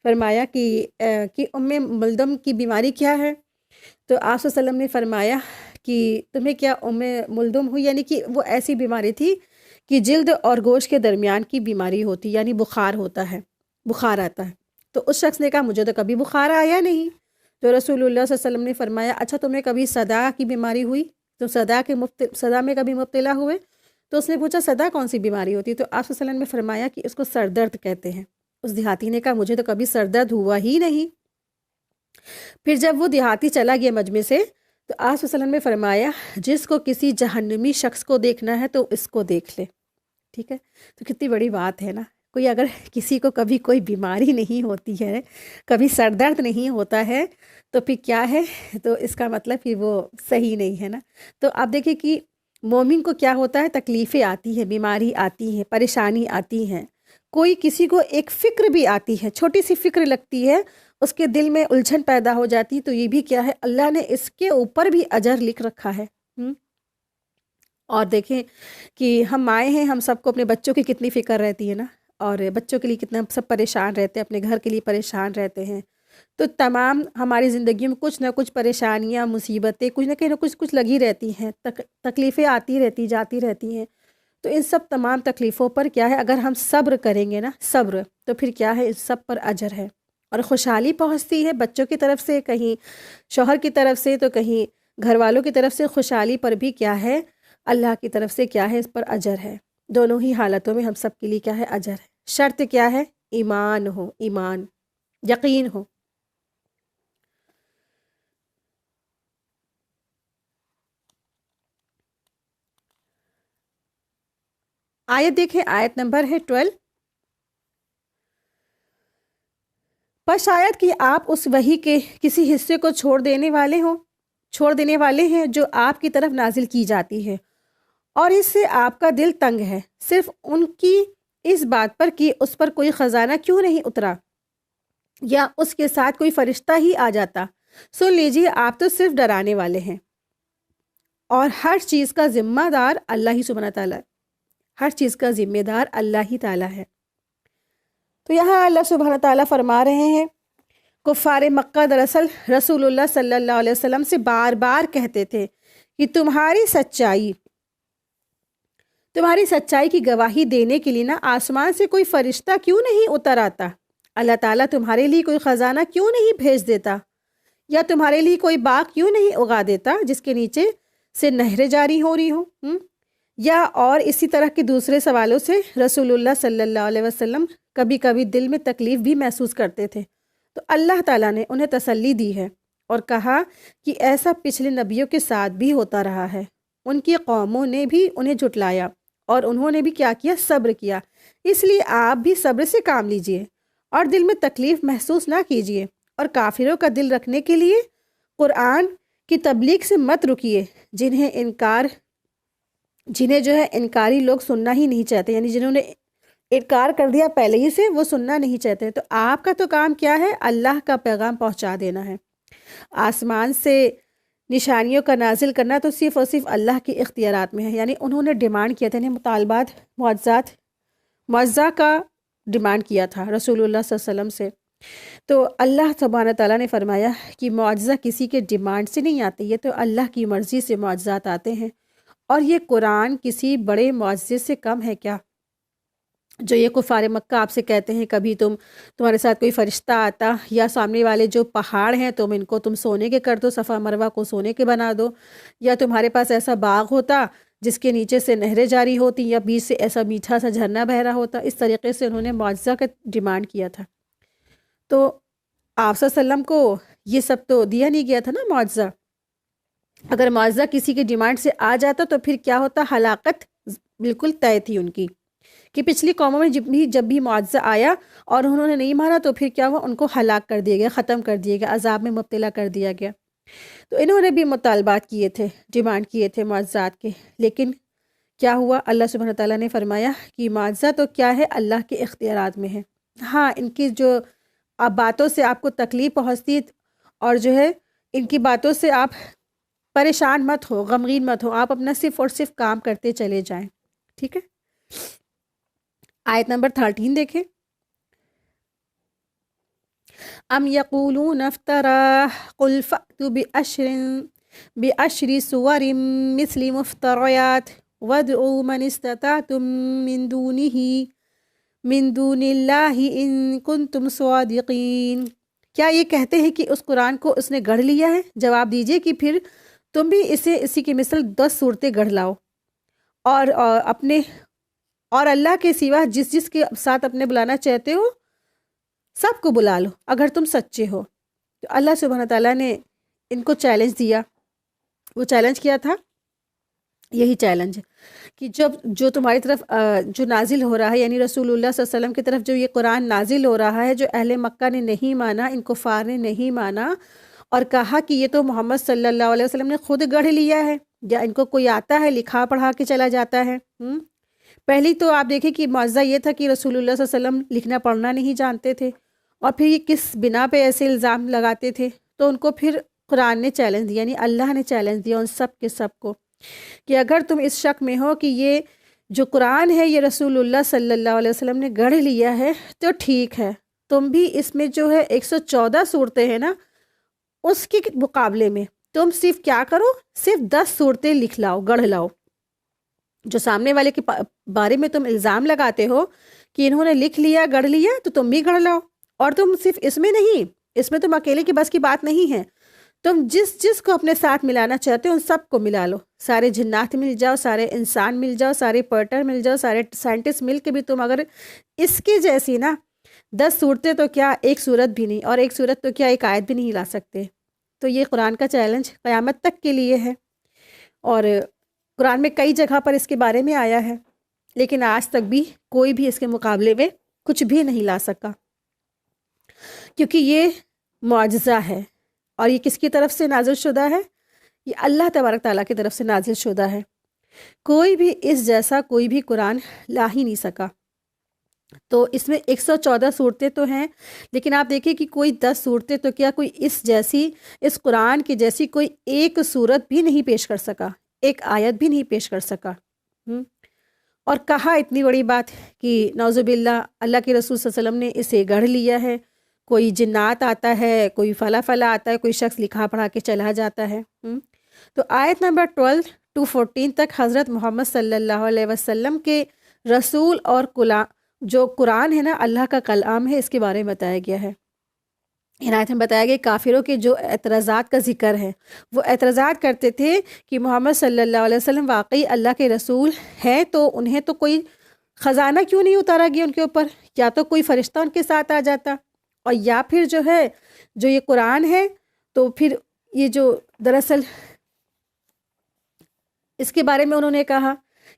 فرمایا کہ ملدم کی بیماری کیا ہے؟ تو آپ صلی اللہ علیہ وسلم نے فرمایا کہ تمہیں کیا ملدم ہوئی، یعنی کہ وہ ایسی بیماری تھی کہ جلد اور گوشت کے درمیان کی بیماری ہوتی، یعنی بخار آتا ہے۔ تو اس شخص نے کہا مجھے تو کبھی بخار آیا نہیں۔ تو رسول اللہ صلی اللہ علیہ وسلم نے فرمایا، اچھا تمہیں کبھی صداع کی بیماری ہوئی؟ تو صداع میں کبھی مبتلا ہوئے؟ تو اس نے پوچھا صداع کون سی بیماری ہوتی؟ تو آپ صلی اللہ علیہ وسلم نے فرمایا کہ اس کو سر درد کہتے ہیں۔ اس دیہاتی نے کہا مجھے تو کبھی سر درد ہوا ہی نہیں۔ پھر جب وہ دیہاتی چلا گیا مجمع سے تو آپ صلی اللہ علیہ وسلم نے فرمایا، جس کو کسی جہنمی شخص کو دیکھنا ہے تو اس کو دیکھ لے۔ ٹھیک ہے، تو کتنی بڑی بات ہے نا، کوئی اگر کسی کو کبھی کوئی بیماری نہیں ہوتی ہے، کبھی سر درد نہیں ہوتا ہے، تو پھر کیا ہے، تو اس کا مطلب پھر وہ صحیح نہیں ہے نا۔ تو آپ دیکھیں کہ مومن کو کیا ہوتا ہے، تکلیفیں آتی ہیں، بیماری آتی ہے، پریشانی آتی ہیں، کوئی کسی کو ایک فکر بھی آتی ہے، چھوٹی سی فکر لگتی ہے، اس کے دل میں الجھن پیدا ہو جاتی، تو یہ بھی کیا ہے، اللہ نے اس کے اوپر بھی اجر لکھ رکھا ہے۔ اور دیکھیں کہ ہم مائیں ہیں، ہم سب کو اپنے بچوں کی کتنی فکر رہتی ہے نا، اور بچوں کے لیے کتنا سب پریشان رہتے ہیں، اپنے گھر کے لیے پریشان رہتے ہیں۔ تو تمام ہماری زندگی میں کچھ نہ کچھ پریشانیاں، مصیبتیں کچھ نہ کہیں نہ کچھ لگی رہتی ہیں، تکلیفیں آتی رہتی جاتی رہتی ہیں۔ تو ان سب تمام تکلیفوں پر کیا ہے، اگر ہم صبر کریں گے نا، صبر، تو پھر کیا ہے، اس سب پر اجر ہے اور خوشحالی پہنچتی ہے بچوں کی طرف سے، کہیں شوہر کی طرف سے، تو کہیں گھر والوں کی طرف سے خوشحالی پر بھی کیا ہے، اللہ کی طرف سے کیا ہے، اس پر اجر ہے۔ دونوں ہی حالتوں میں ہم سب کے لیے کیا ہے، اجر ہے۔ شرط کیا ہے، ایمان ہو، ایمان، یقین ہو۔ آیت دیکھیں، آیت نمبر ہے 12۔ پس شاید کہ آپ اس وحی کے کسی حصے کو چھوڑ دینے والے ہیں جو آپ کی طرف نازل کی جاتی ہے، اور اس سے آپ کا دل تنگ ہے، صرف ان کی اس بات پر کہ اس پر کوئی خزانہ کیوں نہیں اترا یا اس کے ساتھ کوئی فرشتہ ہی آ جاتا۔ سن لیجیے، آپ تو صرف ڈرانے والے ہیں، اور ہر چیز کا ذمہ دار اللہ ہی سبحانہ تعالیٰ، ہر چیز کا ذمہ دار اللہ ہی تعالیٰ ہے۔ تو یہاں اللہ سبحانہ تعالیٰ فرما رہے ہیں، کفار مکہ دراصل رسول اللہ صلی اللہ علیہ وسلم سے بار بار کہتے تھے کہ تمہاری سچائی کی گواہی دینے کے لیے نا آسمان سے کوئی فرشتہ کیوں نہیں اتر آتا، اللہ تعالیٰ تمہارے لیے کوئی خزانہ کیوں نہیں بھیج دیتا، یا تمہارے لیے کوئی باغ کیوں نہیں اگا دیتا جس کے نیچے سے نہریں جاری ہو رہی ہوں۔ یا اور اسی طرح کے دوسرے سوالوں سے رسول اللہ صلی اللہ علیہ وسلم کبھی کبھی دل میں تکلیف بھی محسوس کرتے تھے، تو اللہ تعالیٰ نے انہیں تسلی دی ہے اور کہا کہ ایسا پچھلے نبیوں کے ساتھ بھی ہوتا رہا ہے، ان کی قوموں نے بھی انہیں جھٹلایا اور انہوں نے بھی کیا کیا، صبر کیا، اس لیے آپ بھی صبر سے کام لیجئے اور دل میں تکلیف محسوس نہ کیجئے، اور کافروں کا دل رکھنے کے لیے قرآن کی تبلیغ سے مت رکیے، جنہیں جو ہے انکاری لوگ سننا ہی نہیں چاہتے، یعنی جنہوں نے انکار کر دیا پہلے ہی سے، وہ سننا نہیں چاہتے۔ تو آپ کا تو کام کیا ہے، اللہ کا پیغام پہنچا دینا ہے۔ آسمان سے نشانیوں کا نازل کرنا تو صرف اور صرف اللہ کے اختیارات میں ہے، یعنی انہوں نے ڈیمانڈ کیا تھا، یعنی مطالبات، معجزہ کا ڈیمانڈ کیا تھا رسول اللہ صلی اللہ علیہ وسلم سے۔ تو اللہ سبحانہ تعالیٰ نے فرمایا کہ معجزہ کسی کے ڈیمانڈ سے نہیں آتے، یہ تو اللہ کی مرضی سے معجزات آتے ہیں، اور یہ قرآن کسی بڑے معجزے سے کم ہے کیا؟ جو یہ کفار مکہ آپ سے کہتے ہیں کبھی تمہارے ساتھ کوئی فرشتہ آتا، یا سامنے والے جو پہاڑ ہیں ان کو تم سونے کے کر دو، صفا مروہ کو سونے کے بنا دو، یا تمہارے پاس ایسا باغ ہوتا جس کے نیچے سے نہریں جاری ہوتی، یا بیچ سے ایسا میٹھا سا جھرنا بہ رہا ہوتا، اس طریقے سے انہوں نے معجزہ کا ڈیمانڈ کیا تھا۔ تو آپ صلی اللہ علیہ وسلم کو یہ سب تو دیا نہیں گیا تھا نا معجزہ۔ اگر معجزہ کسی کے ڈیمانڈ سے آ جاتا تو پھر کیا ہوتا، ہلاکت بالکل طے تھی ان کی، کہ پچھلی قوموں میں جب بھی معجزہ آیا اور انہوں نے نہیں مانا تو پھر کیا ہوا، ان کو ہلاک کر دیا گیا، ختم کر دیا گیا، عذاب میں مبتلا کر دیا گیا۔ تو انہوں نے بھی مطالبات کیے تھے، ڈیمانڈ کیے تھے معجزات کے، لیکن کیا ہوا، اللہ سبحانہ تعالیٰ نے فرمایا کہ معجزہ تو کیا ہے، اللہ کے اختیارات میں ہے۔ ہاں، ان کی جو باتوں سے آپ کو تکلیف پہنچتی اور جو ہے ان کی باتوں سے آپ پریشان مت ہو، غمگین مت ہو، آپ اپنا صرف اور صرف کام کرتے چلے جائیں، ٹھیک ہے۔ آیت نمبر 13 دیکھیں، ام یقولون افترا قل فأتوا بعشر سور مثل مفتریات وادعوا من استطعتم من دون اللہ ان کنتم صادقین۔ کیا یہ کہتے ہیں کہ اس قرآن کو اس نے گڑھ لیا ہے؟ جواب دیجئے کہ پھر تم بھی اسی کی مثل 10 صورتیں گڑھ لاؤ، اور اللہ کے سوا جس کے ساتھ اپنے بلانا چاہتے ہو سب کو بلا لو اگر تم سچے ہو۔ تو اللہ سبحانہ تعالیٰ نے ان کو چیلنج دیا۔ وہ چیلنج کیا تھا، یہی چیلنج ہے کہ جو تمہاری طرف جو نازل ہو رہا ہے، یعنی رسول اللہ صلی اللہ علیہ وسلم کی طرف جو یہ قرآن نازل ہو رہا ہے، جو اہل مکہ نے نہیں مانا، ان کفار نے نہیں مانا اور کہا کہ یہ تو محمد صلی اللہ علیہ وسلم نے خود گڑھ لیا ہے، یا ان کو کوئی آتا ہے لکھا پڑھا کے چلا جاتا ہے۔ پہلی تو آپ دیکھیں کہ معجزہ یہ تھا کہ رسول اللہ صلی اللہ علیہ وسلم لکھنا پڑھنا نہیں جانتے تھے، اور پھر یہ کس بنا پہ ایسے الزام لگاتے تھے، تو ان کو پھر قرآن نے چیلنج دیا، یعنی اللہ نے چیلنج دیا ان سب کو کہ اگر تم اس شک میں ہو کہ یہ جو قرآن ہے یہ رسول اللہ صلی اللہ علیہ وسلم نے گڑھ لیا ہے تو ٹھیک ہے، تم بھی اس میں جو ہے 114 صورتیں ہیں نا، اس کے مقابلے میں تم صرف کیا کرو، صرف 10 صورتیں لکھ لاؤ، گڑھ لاؤ. جو سامنے والے کے بارے میں تم الزام لگاتے ہو کہ انہوں نے لکھ لیا، گڑھ لیا، تو تم بھی گڑھ لاؤ. اور تم صرف اس میں نہیں، اس میں تم اکیلے کی بس کی بات نہیں ہے. تم جس جس کو اپنے ساتھ ملانا چاہتے ہو ان سب کو ملا لو. سارے جنات مل جاؤ، سارے انسان مل جاؤ، سارے پرٹر مل جاؤ، سارے سائنٹسٹ مل کے بھی تم اگر اس کی جیسی نا 10 صورتیں تو کیا ایک صورت بھی نہیں، اور ایک صورت تو کیا ایک آیت بھی نہیں لا سکتے. تو یہ قرآن کا چیلنج قیامت تک کے لیے ہے، اور قرآن میں کئی جگہ پر اس کے بارے میں آیا ہے، لیکن آج تک بھی کوئی بھی اس کے مقابلے میں کچھ بھی نہیں لا سکا، کیونکہ یہ معجزہ ہے. اور یہ کس کی طرف سے نازل شدہ ہے؟ یہ اللہ تبارک تعالیٰ کی طرف سے نازل شدہ ہے. کوئی بھی اس جیسا کوئی بھی قرآن لا ہی نہیں سکا. تو اس میں 114 صورتیں تو ہیں، لیکن آپ دیکھیں کہ کوئی 10 صورتیں تو کیا کوئی اس جیسی، اس قرآن کی جیسی کوئی ایک صورت بھی نہیں پیش کر سکا، ایک آیت بھی نہیں پیش کر سکا. اور کہا اتنی بڑی بات کہ نعوذ باللہ اللہ کے رسول صلی اللہ علیہ وسلم نے اسے گڑھ لیا ہے. کوئی جنات آتا ہے، کوئی فلا فلا آتا ہے، کوئی شخص لکھا پڑھا کے چلا جاتا ہے. تو آیت نمبر 12 to 14 تک حضرت محمد صلی اللہ علیہ وسلم کے رسول اور جو قرآن ہے نا اللہ کا کلام ہے، اس کے بارے میں بتایا گیا ہے. ان آیت میں بتایا گیا کافروں کے جو اعتراضات کا ذکر ہے، وہ اعتراضات کرتے تھے کہ محمد صلی اللہ علیہ وسلم واقعی اللہ کے رسول ہیں، تو انہیں تو کوئی خزانہ کیوں نہیں اتارا گیا ان کے اوپر، یا تو کوئی فرشتہ ان کے ساتھ آ جاتا، اور یا پھر جو ہے جو یہ قرآن ہے تو پھر یہ جو دراصل اس کے بارے میں انہوں نے کہا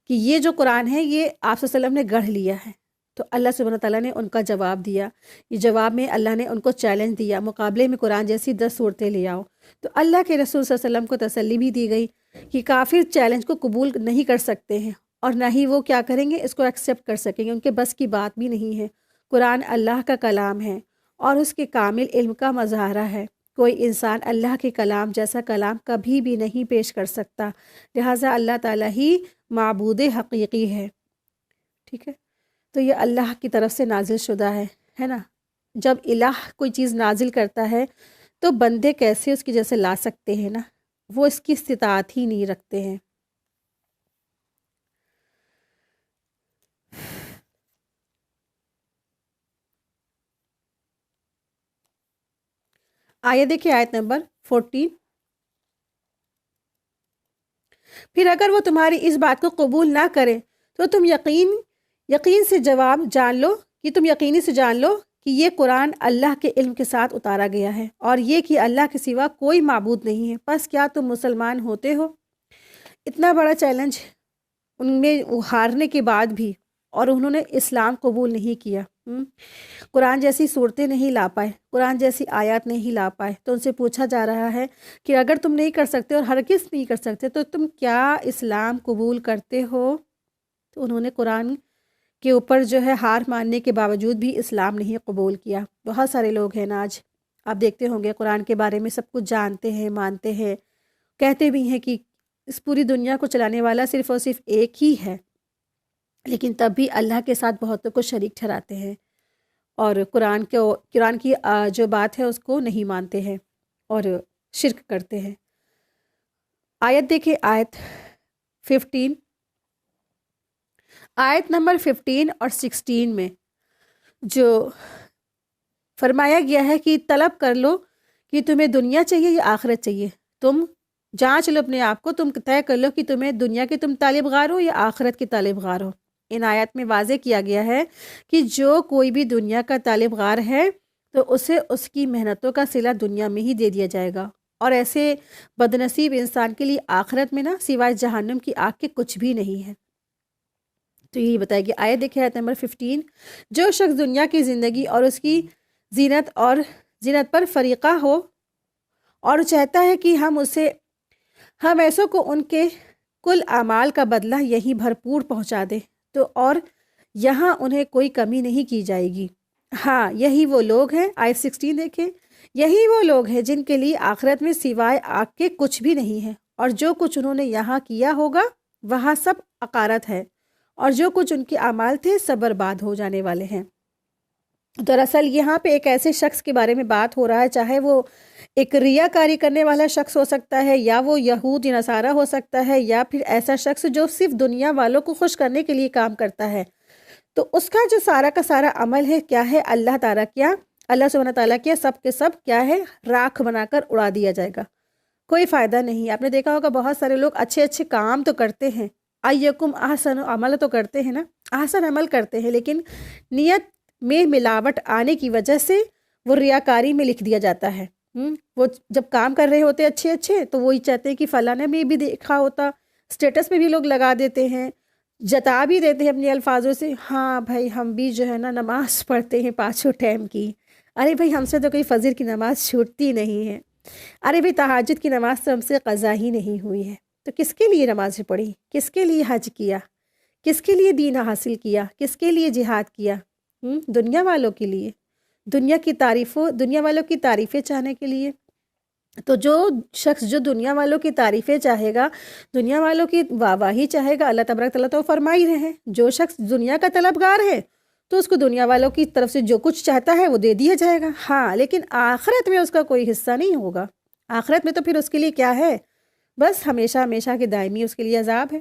کہ یہ جو قرآن ہے یہ آپ صلی اللہ علیہ وسلم نے گڑھ لیا ہے. تو اللہ سبحانہ تعالیٰ نے ان کا جواب دیا. یہ جواب میں اللہ نے ان کو چیلنج دیا، مقابلے میں قرآن جیسی 10 صورتیں لے آؤ. تو اللہ کے رسول صلی اللہ علیہ وسلم کو تسلی بھی دی گئی کہ کافر چیلنج کو قبول نہیں کر سکتے ہیں، اور نہ ہی وہ کیا کریں گے، اس کو ایکسیپٹ کر سکیں گے. ان کے بس کی بات بھی نہیں ہے. قرآن اللہ کا کلام ہے اور اس کے کامل علم کا مظاہرہ ہے. کوئی انسان اللہ کے کلام جیسا کلام کبھی بھی نہیں پیش کر سکتا، لہٰذا اللہ تعالیٰ ہی معبود حقیقی ہے. ٹھیک ہے، تو یہ اللہ کی طرف سے نازل شدہ ہے نا. جب الہ کوئی چیز نازل کرتا ہے تو بندے کیسے اس کی جیسے لا سکتے ہیں نا، وہ اس کی استطاعت ہی نہیں رکھتے ہیں. آیت دیکھیں، آیت نمبر 14. پھر اگر وہ تمہاری اس بات کو قبول نہ کرے تو تم یقین سے جواب جان لو کہ تم یقینی سے جان لو کہ یہ قرآن اللہ کے علم کے ساتھ اتارا گیا ہے، اور یہ کہ اللہ کے سوا کوئی معبود نہیں ہے. پس کیا تم مسلمان ہوتے ہو؟ اتنا بڑا چیلنج ان میں ہارنے کے بعد بھی، اور انہوں نے اسلام قبول نہیں کیا. قرآن جیسی صورتیں نہیں لا پائے، قرآن جیسی آیات نہیں لا پائے. تو ان سے پوچھا جا رہا ہے کہ اگر تم نہیں کر سکتے اور ہرگز نہیں کر سکتے تو تم کیا اسلام قبول کرتے ہو؟ تو انہوں نے قرآن کے اوپر جو ہے ہار ماننے کے باوجود بھی اسلام نہیں قبول کیا. بہت سارے لوگ ہیں نا آج، آپ دیکھتے ہوں گے قرآن کے بارے میں سب کچھ جانتے ہیں، مانتے ہیں، کہتے بھی ہیں کہ اس پوری دنیا کو چلانے والا صرف اور صرف ایک ہی ہے، لیکن تب بھی اللہ کے ساتھ بہتوں کو شریک ٹھہراتے ہیں، اور قرآن کی جو بات ہے اس کو نہیں مانتے ہیں اور شرک کرتے ہیں. آیت دیکھیں، آیت 15، آیت نمبر 15 اور 16 میں جو فرمایا گیا ہے کہ طلب کر لو کہ تمہیں دنیا چاہیے یا آخرت چاہیے. تم جانچ لو اپنے آپ کو، تم طے کر لو کہ تمہیں دنیا کے تم طالب غار ہو یا آخرت کے طالب غار ہو. ان آیات میں واضح کیا گیا ہے کہ جو کوئی بھی دنیا کا طالب غار ہے تو اسے اس کی محنتوں کا صلہ دنیا میں ہی دے دیا جائے گا، اور ایسے بدنصیب انسان کے لیے آخرت میں نا سوائے جہنم کی آگ کے کچھ بھی نہیں ہے. تو یہی بتائے گی. آیت دیکھیں، آیت نمبر 15. جو شخص دنیا کی زندگی اور اس کی زینت پر فریقہ ہو اور چاہتا ہے کہ ہم ایسوں کو ان کے کل اعمال کا بدلہ یہی بھرپور پہنچا دے تو اور یہاں انہیں کوئی کمی نہیں کی جائے گی. ہاں، یہی وہ لوگ ہیں. آیت 16 دیکھیں، یہی وہ لوگ ہیں جن کے لیے آخرت میں سوائے آگ کے کچھ بھی نہیں ہے، اور جو کچھ انہوں نے یہاں کیا ہوگا وہاں سب عقارت ہے، اور جو کچھ ان کے اعمال تھے سب برباد ہو جانے والے ہیں. دراصل یہاں پہ ایک ایسے شخص کے بارے میں بات ہو رہا ہے، چاہے وہ ایک ریاکاری کرنے والا شخص ہو سکتا ہے، یا وہ یہود یا نصارہ ہو سکتا ہے، یا پھر ایسا شخص جو صرف دنیا والوں کو خوش کرنے کے لیے کام کرتا ہے، تو اس کا جو سارا کا سارا عمل ہے کیا ہے، اللہ سبحانہ تعالیٰ کیا سب کے سب کیا ہے، راکھ بنا کر اڑا دیا جائے گا، کوئی فائدہ نہیں۔ آپ نے دیکھا ہوگا بہت سارے لوگ اچھے اچھے کام تو کرتے ہیں، ایکم احسن عمل تو کرتے ہیں نا، احسن عمل کرتے ہیں، لیکن نیت میں ملاوٹ آنے کی وجہ سے وہ ریاکاری میں لکھ دیا جاتا ہے۔ وہ جب کام کر رہے ہوتے اچھے اچھے تو وہی چاہتے ہیں کہ فلاں نے بھی دیکھا ہوتا، اسٹیٹس پہ بھی لوگ لگا دیتے ہیں، جتا بھی دیتے ہیں اپنے الفاظوں سے، ہاں بھائی ہم بھی جو ہے نا نماز پڑھتے ہیں 5 ٹائم کی، ارے بھائی ہم سے تو کوئی فجر کی نماز چھوٹتی نہیں ہے، ارے بھئی تہجد کی نماز تو ہم سے قضا ہی نہیں ہوئی ہے، تو کس کے لیے نماز پڑھی، کس کے لیے حج کیا، کس کے لیے دین حاصل کیا، کس کے لیے جہاد کیا؟ دنیا والوں کے لیے، دنیا والوں کی تعریفیں چاہنے کے لیے۔ تو جو شخص جو دنیا والوں کی تعریفیں چاہے گا، دنیا والوں کی واہواہی چاہے گا، اللہ تبارک تعالیٰ تو فرما ہی رہے ہیں، جو شخص دنیا کا طلبگار ہے تو اس کو دنیا والوں کی طرف سے جو کچھ چاہتا ہے وہ دے دیا جائے گا، ہاں لیکن آخرت میں اس کا کوئی حصہ نہیں ہوگا، آخرت میں تو پھر اس کے لیے کیا ہے، بس ہمیشہ ہمیشہ کے دائمی اس کے لیے عذاب ہے۔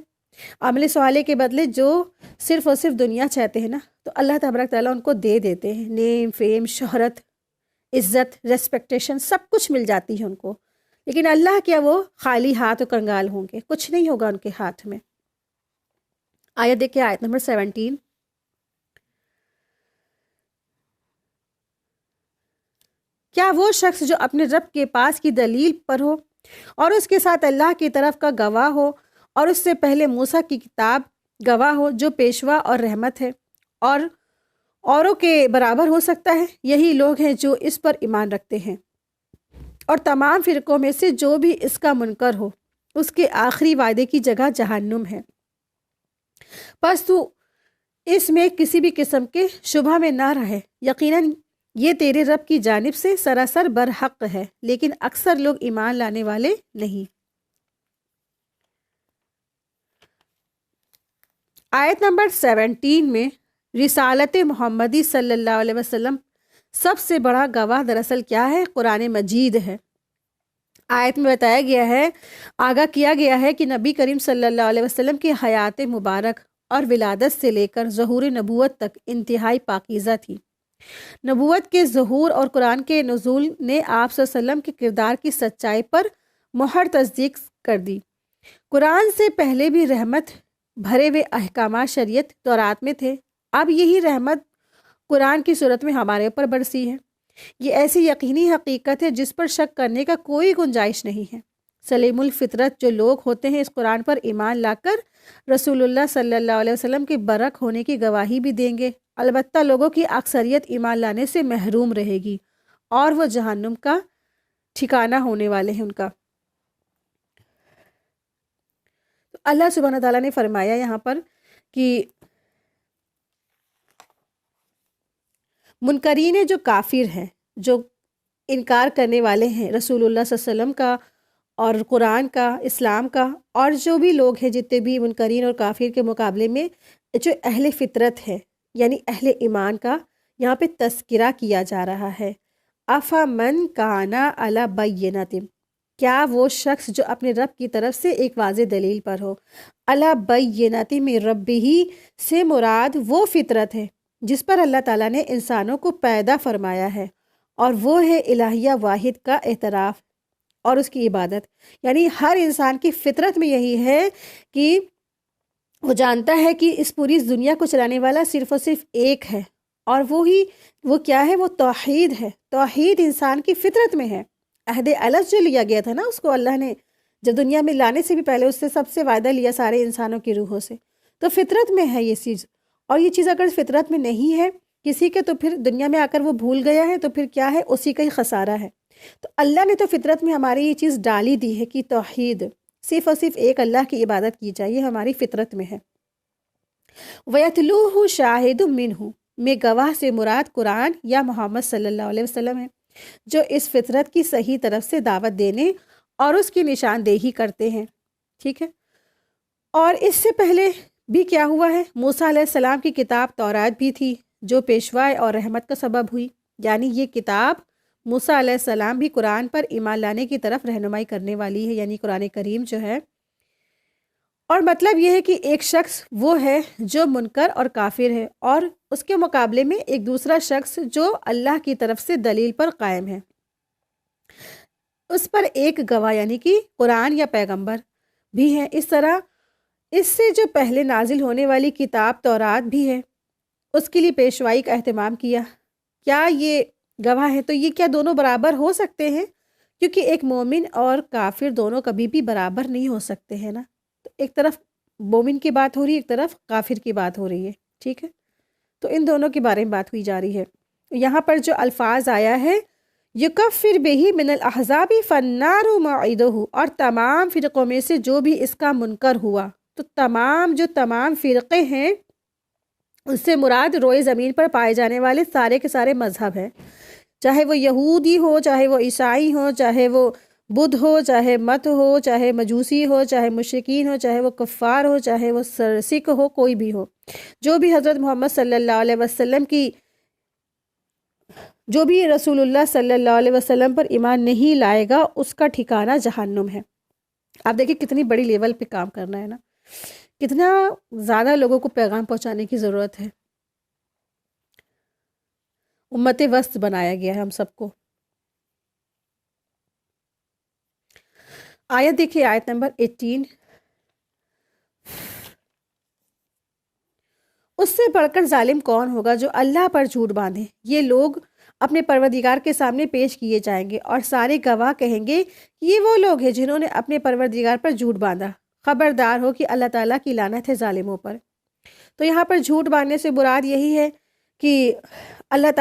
عمل صالح کے بدلے جو صرف اور صرف دنیا چاہتے ہیں نا، تو اللہ تبارک تعالیٰ ان کو دے دیتے ہیں، نیم، فیم، شہرت، عزت، ریسپیکٹیشن سب کچھ مل جاتی ہے ان کو، لیکن اللہ کیا وہ خالی ہاتھ و کنگال ہوں گے، کچھ نہیں ہوگا ان کے ہاتھ میں۔ آیت دیکھیں، آیت نمبر 17، کیا وہ شخص جو اپنے رب کے پاس کی دلیل پر ہو اور اس کے ساتھ اللہ کی طرف کا گواہ ہو اور اس سے پہلے موسیٰ کی کتاب گواہ ہو جو پیشوا اور رحمت ہے، اور اوروں کے برابر ہو سکتا ہے؟ یہی لوگ ہیں جو اس پر ایمان رکھتے ہیں، اور تمام فرقوں میں سے جو بھی اس کا منکر ہو اس کے آخری وعدے کی جگہ جہنم ہے، پس تو اس میں کسی بھی قسم کے شبہ میں نہ رہے، یقیناً یہ تیرے رب کی جانب سے سراسر برحق ہے، لیکن اکثر لوگ ایمان لانے والے نہیں۔ آیت نمبر 17 میں رسالت محمدی صلی اللہ علیہ وسلم سب سے بڑا گواہ دراصل کیا ہے؟ قرآن مجید ہے۔ آیت میں بتایا گیا ہے، آگاہ کیا گیا ہے کہ نبی کریم صلی اللہ علیہ وسلم کی حیات مبارک اور ولادت سے لے کر ظہور نبوت تک انتہائی پاکیزہ تھی۔ نبوت کے ظہور اور قرآن کے نزول نے آپ صلی اللہ علیہ وسلم کے کردار کی سچائی پر مہر تصدیق کر دی۔ قرآن سے پہلے بھی رحمت بھرے ہوئے احکامات شریعت تورات میں تھے، اب یہی رحمت قرآن کی صورت میں ہمارے اوپر برسی ہے۔ یہ ایسی یقینی حقیقت ہے جس پر شک کرنے کا کوئی گنجائش نہیں ہے۔ سلیم الفطرت جو لوگ ہوتے ہیں اس قرآن پر ایمان لا کر رسول اللہ صلی اللہ علیہ وسلم کے برک ہونے کی گواہی بھی دیں گے، البتہ لوگوں کی اکثریت ایمان لانے سے محروم رہے گی اور وہ جہنم کا ٹھکانہ ہونے والے ہیں ان کا۔ تو اللہ سبحانہ تعالیٰ نے فرمایا یہاں پر کہ منکرین جو کافر ہیں، جو انکار کرنے والے ہیں رسول اللہ صلی اللہ علیہ وسلم کا اور قرآن کا، اسلام کا، اور جو بھی لوگ ہیں جتنے بھی منکرین اور کافر کے مقابلے میں جو اہل فطرت ہے یعنی اہل ایمان کا یہاں پہ تذکرہ کیا جا رہا ہے۔ افمن کان علی بینۃ، کیا وہ شخص جو اپنے رب کی طرف سے ایک واضح دلیل پر ہو، علی بینۃ من ربہ سے مراد وہ فطرت ہے جس پر اللہ تعالیٰ نے انسانوں کو پیدا فرمایا ہے، اور وہ ہے الہیہ واحد کا اعتراف اور اس کی عبادت۔ یعنی ہر انسان کی فطرت میں یہی ہے کہ وہ جانتا ہے کہ اس پوری دنیا کو چلانے والا صرف اور صرف ایک ہے، اور وہ کیا ہے؟ وہ توحید ہے۔ توحید انسان کی فطرت میں ہے۔ عہد الگ جو لیا گیا تھا نا، اس کو اللہ نے جب دنیا میں لانے سے بھی پہلے اس سے سب سے وعدہ لیا سارے انسانوں کی روحوں سے، تو فطرت میں ہے یہ چیز، اور یہ چیز اگر فطرت میں نہیں ہے کسی کے تو پھر دنیا میں آ کر وہ بھول گیا ہے، تو پھر کیا ہے؟ اسی کا ہی خسارہ ہے۔ تو اللہ نے تو فطرت میں ہماری یہ چیز ڈالی دی ہے کہ توحید، صرف اور صرف ایک اللہ کی عبادت کی جائے، ہماری فطرت میں ہے۔ وَيَتْلُوهُ شَاهِدٌ مِّنْهُ میں گواہ سے مراد قرآن یا محمد صلی اللہ علیہ وسلم ہے، جو اس فطرت کی صحیح طرف سے دعوت دینے اور اس کی نشاندہی کرتے ہیں۔ ٹھیک ہے، اور اس سے پہلے بھی کیا ہوا ہے؟ موسیٰ علیہ السلام کی کتاب تورات بھی تھی، جو پیشوا اور رحمت کا سبب ہوئی، یعنی یہ کتاب موسیٰ علیہ السلام بھی قرآن پر ایمان لانے کی طرف رہنمائی کرنے والی ہے، یعنی قرآن کریم جو ہے۔ اور مطلب یہ ہے کہ ایک شخص وہ ہے جو منکر اور کافر ہے، اور اس کے مقابلے میں ایک دوسرا شخص جو اللہ کی طرف سے دلیل پر قائم ہے، اس پر ایک گواہ یعنی کہ قرآن یا پیغمبر بھی ہے۔ اس طرح اس سے جو پہلے نازل ہونے والی کتاب تورات بھی ہے، اس کے لیے پیشوائی کا اہتمام کیا۔ کیا یہ گواہ ہے؟ تو یہ کیا دونوں برابر ہو سکتے ہیں؟ کیونکہ ایک مومن اور کافر دونوں کبھی بھی برابر نہیں ہو سکتے ہیں نا۔ تو ایک طرف مومن کی بات ہو رہی ہے، ایک طرف کافر کی بات ہو رہی ہے، ٹھیک ہے؟ تو ان دونوں کے بارے میں بات ہوئی جا رہی ہے۔ یہاں پر جو الفاظ آیا ہے یکفر بہی من الاحزاب فالنار موعدہ، اور تمام فرقوں میں سے جو بھی اس کا منکر ہوا، تو تمام فرقے ہیں، اس سے مراد روئے زمین پر پائے جانے والے سارے کے سارے مذہب ہیں، چاہے وہ یہودی ہو، چاہے وہ عیسائی ہو، چاہے وہ بدھ ہو، چاہے مت ہو، چاہے مجوسی ہو، چاہے مشرکین ہو، چاہے وہ کفار ہو، چاہے وہ سکھ ہو، کوئی بھی ہو، جو بھی حضرت محمد صلی اللہ علیہ وسلم کی جو بھی رسول اللہ صلی اللہ علیہ وسلم پر ایمان نہیں لائے گا، اس کا ٹھکانہ جہنم ہے۔ آپ دیکھیں کتنی بڑی لیول پہ کام کرنا ہے نا، کتنا زیادہ لوگوں کو پیغام پہنچانے کی ضرورت ہے۔ امت وسط بنایا گیا ہے ہم سب کو۔ آیت دیکھیے، آیت نمبر 18۔ اس سے بڑھ کر ظالم کون ہوگا جو اللہ پر جھوٹ باندھے؟ یہ لوگ اپنے پروردگار کے سامنے پیش کیے جائیں گے، اور سارے گواہ کہیں گے کہ یہ وہ لوگ ہیں جنہوں نے اپنے پروردگار پر جھوٹ باندھا۔ خبردار ہو کہ اللہ تعالیٰ کی لعنت ہے ظالموں پر۔ تو یہاں پر جھوٹ باندھنے سے مراد یہی ہے کہ اللہ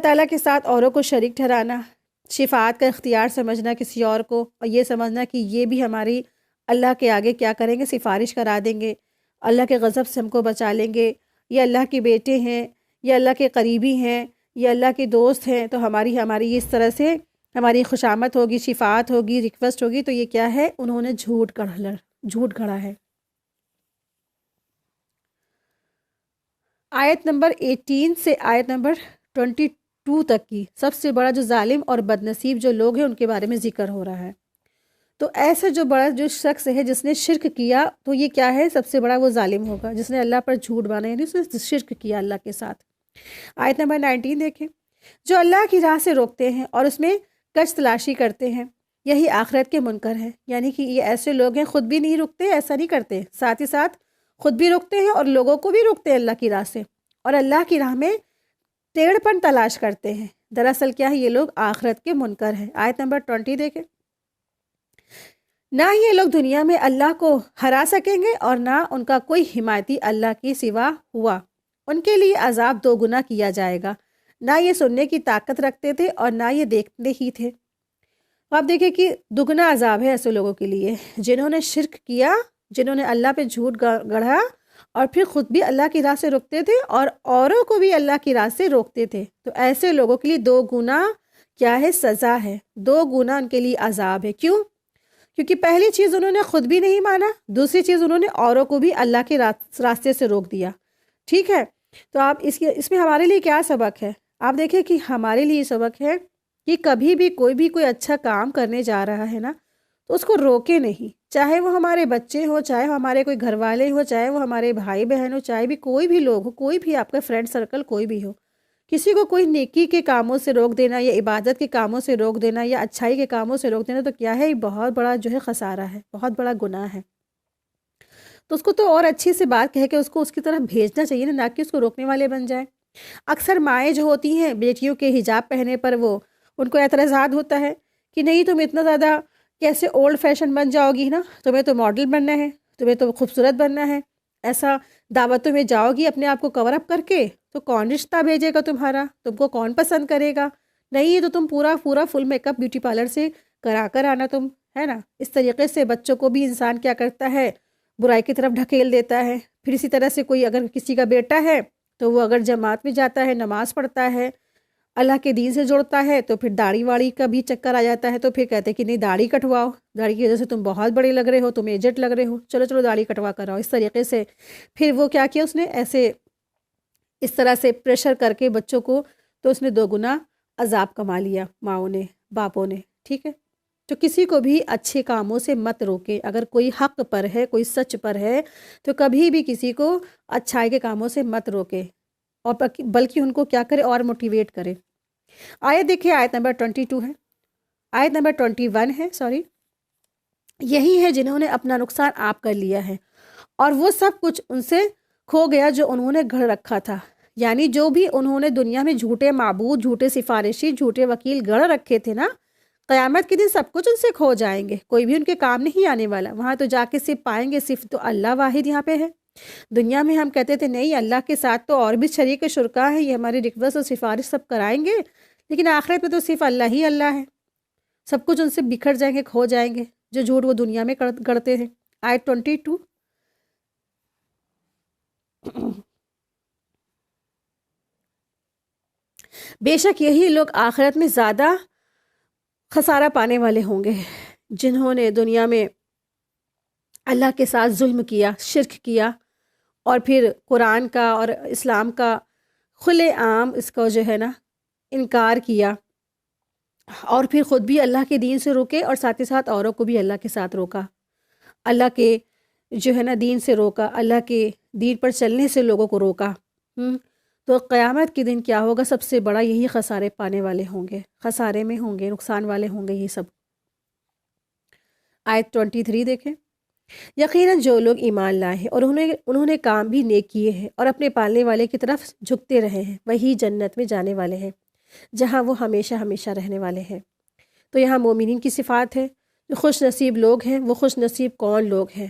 تعالیٰ کے ساتھ اوروں کو شریک ٹھہرانا، شفاعت کا اختیار سمجھنا کسی اور کو، اور یہ سمجھنا کہ یہ بھی ہماری اللہ کے آگے کیا کریں گے، سفارش کرا دیں گے، اللہ کے غضب سے ہم کو بچا لیں گے، یہ اللہ کے بیٹے ہیں، یہ اللہ کے قریبی ہیں، یہ اللہ کے دوست ہیں، تو ہماری اس طرح سے ہماری خوشامد ہوگی، شفاعت ہوگی، ریکویسٹ ہوگی۔ تو یہ کیا ہے؟ انہوں نے جھوٹ گھڑا ہے۔ آیت نمبر 18 سے آیت نمبر 22 تک کی سب سے بڑا جو ظالم اور بدنصیب جو لوگ ہیں ان کے بارے میں ذکر ہو رہا ہے۔ تو ایسا جو بڑا جو شخص ہے جس نے شرک کیا، تو یہ کیا ہے؟ سب سے بڑا وہ ظالم ہوگا جس نے اللہ پر جھوٹ باندھا، یعنی اس نے شرک کیا اللہ کے ساتھ۔ آیت نمبر 19 دیکھیں، جو اللہ کی راہ سے روکتے ہیں اور اس میں کش تلاشی کرتے ہیں، یہی آخرت کے منکر ہیں۔ یعنی کہ یہ ایسے لوگ ہیں خود بھی نہیں رکتے، ایسا نہیں کرتے، ساتھ ہی ساتھ خود بھی رکتے ہیں اور لوگوں کو بھی روکتے ہیں اللہ کی راہ سے، اور اللہ کی راہ میں ٹیڑھ پن تلاش کرتے ہیں۔ دراصل کیا ہے؟ یہ لوگ آخرت کے منکر ہیں۔ آیت نمبر 20 دیکھیں، نہ یہ لوگ دنیا میں اللہ کو ہرا سکیں گے اور نہ ان کا کوئی حمایتی اللہ کی سوا ہوا، ان کے لیے عذاب 2 گنا کیا جائے گا۔ نہ یہ سننے کی طاقت رکھتے تھے اور نہ یہ دیکھتے ہی تھے۔ آپ دیکھیں کہ دگنا عذاب ہے ایسے لوگوں کے لیے جنہوں نے شرک کیا، جنہوں نے اللہ پہ جھوٹ گڑھا، اور پھر خود بھی اللہ کی راہ سے روکتے تھے اور اوروں کو بھی اللہ کی راہ سے روکتے تھے۔ تو ایسے لوگوں کے لیے 2 گنا کیا ہے؟ سزا ہے، 2 گنا ان کے لیے عذاب ہے۔ کیوں؟ کیونکہ پہلی چیز انہوں نے خود بھی نہیں مانا، دوسری چیز انہوں نے اوروں کو بھی اللہ کے راستے سے روک دیا، ٹھیک ہے؟ تو آپ اس میں ہمارے لیے کیا سبق ہے؟ آپ دیکھیں کہ ہمارے لیے سبق ہے کہ کبھی بھی کوئی اچھا کام کرنے جا رہا ہے نا، تو اس کو روکے نہیں، چاہے وہ ہمارے بچے ہوں، چاہے وہ ہمارے کوئی گھر والے ہوں، چاہے وہ ہمارے بھائی بہن ہوں، چاہے بھی کوئی بھی لوگ ہو، کوئی بھی آپ کا فرینڈ سرکل کوئی بھی ہو، کسی کو کوئی نیکی کے کاموں سے روک دینا یا عبادت کے کاموں سے روک دینا یا اچھائی کے کاموں سے روک دینا، تو کیا ہے؟ یہ بہت بڑا جو ہے خسارہ ہے، بہت بڑا گناہ ہے۔ تو اس کو تو اور اچھی سے بات کہہ کے اس کو اس کی طرف بھیجنا چاہیے نا، نہ کہ اس کو روکنے والے بن جائیں۔ اکثر مائیں جو ہوتی ہیں بیٹیوں کے حجاب پہنے پر وہ ان کو اعتراضات ہوتا ہے کہ نہیں تم اتنا زیادہ کیسے اولڈ فیشن بن جاؤ گی نا، تمہیں تو ماڈل بننا ہے، تمہیں تو خوبصورت بننا ہے، ایسا دعوتوں میں جاؤ گی اپنے آپ کو کور اپ کر کے تو کون رشتہ بھیجے گا تمہارا، تم کو کون پسند کرے گا؟ نہیں، تو تم پورا فل میک اپ بیوٹی پارلر سے کرا کر آنا تم، ہے نا؟ اس طریقے سے بچوں کو بھی انسان کیا کرتا ہے؟ برائی کی طرف ڈھکیل دیتا ہے۔ پھر اسی طرح سے کوئی اگر کسی کا بیٹا ہے تو وہ اگر جماعت میں جاتا ہے، نماز پڑھتا ہے، اللہ کے دین سے جوڑتا ہے، تو پھر داڑھی واڑی کا بھی چکر آ جاتا ہے، تو پھر کہتے ہیں کہ نہیں داڑھی کٹواؤ، داڑھی کی وجہ سے تم بہت بڑے لگ رہے ہو، تم ایجٹ لگ رہے ہو، چلو داڑھی کٹوا کر آؤ۔ اس طریقے سے پھر وہ کیا اس نے ایسے اس طرح سے پریشر کر کے بچوں کو، تو اس نے 2 گنا عذاب کما لیا ماؤں نے، باپوں نے، ٹھیک ہے۔ تو کسی کو بھی اچھے کاموں سے مت روکے، اگر کوئی حق پر ہے، کوئی سچ پر ہے، تو کبھی بھی کسی کو اچھائی کے کاموں سے مت روکے، اور بلکہ ان کو کیا کرے، اور موٹیویٹ کرے۔ آیت دیکھیں، آیت نمبر 22 ہے، آیت نمبر 21 ہے، سوری۔ یہی ہے جنہوں نے اپنا نقصان آپ کر لیا ہے، اور وہ سب کچھ ان سے کھو گیا جو انہوں نے گھڑ رکھا تھا۔ یعنی جو بھی انہوں نے دنیا میں جھوٹے معبود، جھوٹے سفارشی، جھوٹے وکیل گڑھ رکھے تھے نا، قیامت کے دن سب کچھ ان سے کھو جائیں گے، کوئی بھی ان کے کام نہیں آنے والا۔ وہاں تو جا کے صرف پائیں گے صرف تو اللہ واحد یہاں پہ ہے۔ دنیا میں ہم کہتے تھے نہیں، اللہ کے ساتھ تو اور بھی شریک شرکا ہیں، یہ ہماری ریکویسٹ اور سفارش سب کرائیں گے، لیکن آخرت میں تو صرف اللہ ہی اللہ ہے۔ سب کچھ ان سے بکھر جائیں گے، کھو جائیں گے، جو جھوٹ وہ دنیا میں گڑتے ہیں۔ آیت 22، بے شک یہی لوگ آخرت میں زیادہ خسارہ پانے والے ہوں گے، جنہوں نے دنیا میں اللہ کے ساتھ ظلم کیا، شرک کیا، اور پھر قرآن کا اور اسلام کا کھلے عام اس کو جو ہے نا انکار کیا، اور پھر خود بھی اللہ کے دین سے روکے، اور ساتھ ہی ساتھ اوروں کو بھی اللہ کے ساتھ روکا، اللہ کے جو ہے نا دین سے روکا، اللہ کے دین پر چلنے سے لوگوں کو روکا۔ تو قیامت کے دن کیا ہوگا؟ سب سے بڑا یہی خسارے پانے والے ہوں گے، خسارے میں ہوں گے، نقصان والے ہوں گے یہ سب۔ آیت 23 دیکھیں، یقیناً جو لوگ ایمان لائے ہیں اور انہوں نے کام بھی نیک کیے ہیں اور اپنے پالنے والے کی طرف جھکتے رہے ہیں، وہی جنت میں جانے والے ہیں جہاں وہ ہمیشہ ہمیشہ رہنے والے ہیں۔ تو یہاں مومنین کی صفات ہے، جو خوش نصیب لوگ ہیں، وہ خوش نصیب کون لوگ ہیں؟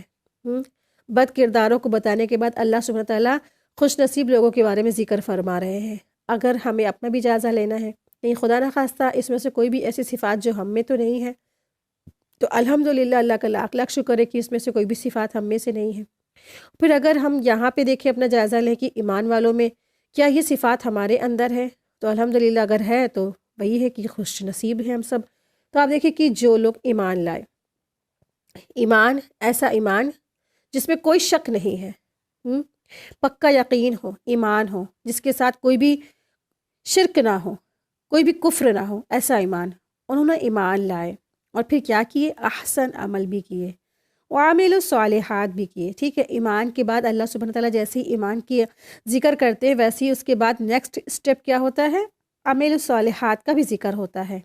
بد کرداروں کو بتانے کے بعد اللہ سبحانہ تعالیٰ خوش نصیب لوگوں کے بارے میں ذکر فرما رہے ہیں۔ اگر ہمیں اپنا بھی جائزہ لینا ہے، کہیں خدا نخواستہ اس میں سے کوئی بھی ایسی صفات جو ہم میں تو نہیں ہے، تو الحمدللہ اللہ کا لاکھ لاکھ شکر ہے کہ اس میں سے کوئی بھی صفات ہم میں سے نہیں ہے۔ پھر اگر ہم یہاں پہ دیکھیں، اپنا جائزہ لیں کہ ایمان والوں میں کیا یہ صفات ہمارے اندر ہے، تو الحمدللہ اگر ہے تو وہی ہے کہ خوش نصیب ہیں ہم سب۔ تو آپ دیکھیں کہ جو لوگ ایمان لائے، ایمان ایسا ایمان جس میں کوئی شک نہیں ہے، پکا یقین ہو، ایمان ہو جس کے ساتھ کوئی بھی شرک نہ ہو، کوئی بھی کفر نہ ہو، ایسا ایمان انہوں نے ایمان لائے، اور پھر کیا کیے؟ احسن عمل بھی کیے، وعامل الصالحات بھی کیے۔ ٹھیک ہے، ایمان کے بعد اللہ سبحانہ تعالیٰ جیسے ہی ایمان کی ذکر کرتے ہیں، ویسے ہی اس کے بعد نیکسٹ اسٹیپ کیا ہوتا ہے؟ عامل الصالحات کا بھی ذکر ہوتا ہے۔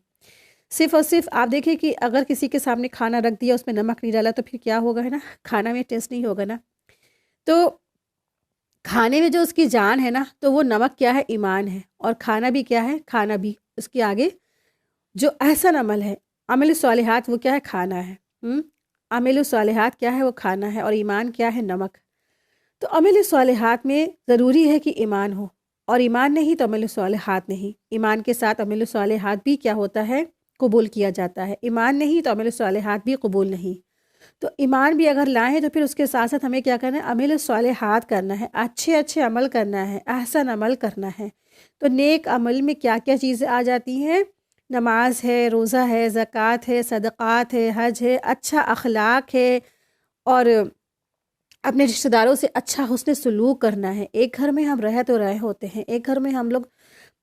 صرف اور صرف آپ دیکھیں کہ اگر کسی کے سامنے کھانا رکھ دیا، اس میں نمک نہیں ڈالا، تو پھر کیا ہوگا، ہے نا، کھانا میں ٹیسٹ نہیں ہوگا نا۔ تو کھانے میں جو اس کی جان ہے نا، تو وہ نمک کیا ہے؟ ایمان ہے، اور کھانا بھی کیا ہے؟ کھانا بھی اس کے آگے جو احسن عمل ہے، عمل الصالحات، وہ کیا ہے؟ کھانا ہے۔ عمل الصالحات کیا ہے؟ وہ کھانا ہے، اور ایمان کیا ہے؟ نمک۔ تو عمل الصالحات میں ضروری ہے کہ ایمان ہو، اور ایمان نہیں تو عمل الصالحات نہیں۔ ایمان کے ساتھ عمل الصالحات بھی کیا ہوتا ہے؟ قبول کیا جاتا ہے۔ ایمان نہیں تو عمل الصالحات بھی قبول نہیں۔ تو ایمان بھی اگر لائیں تو پھر اس کے ساتھ ساتھ ہمیں کیا کرنا ہے؟ عمل الصالحات کرنا ہے، اچھے اچھے عمل کرنا ہے، احسن عمل کرنا ہے۔ تو نیک عمل میں کیا کیا چیزیں آ جاتی ہیں؟ نماز ہے، روزہ ہے، زکوٰۃ ہے، صدقات ہے، حج ہے، اچھا اخلاق ہے، اور اپنے رشتہ داروں سے اچھا حسن سلوک کرنا ہے۔ ایک گھر میں ہم رہ تو رہے ہوتے ہیں، ایک گھر میں ہم لوگ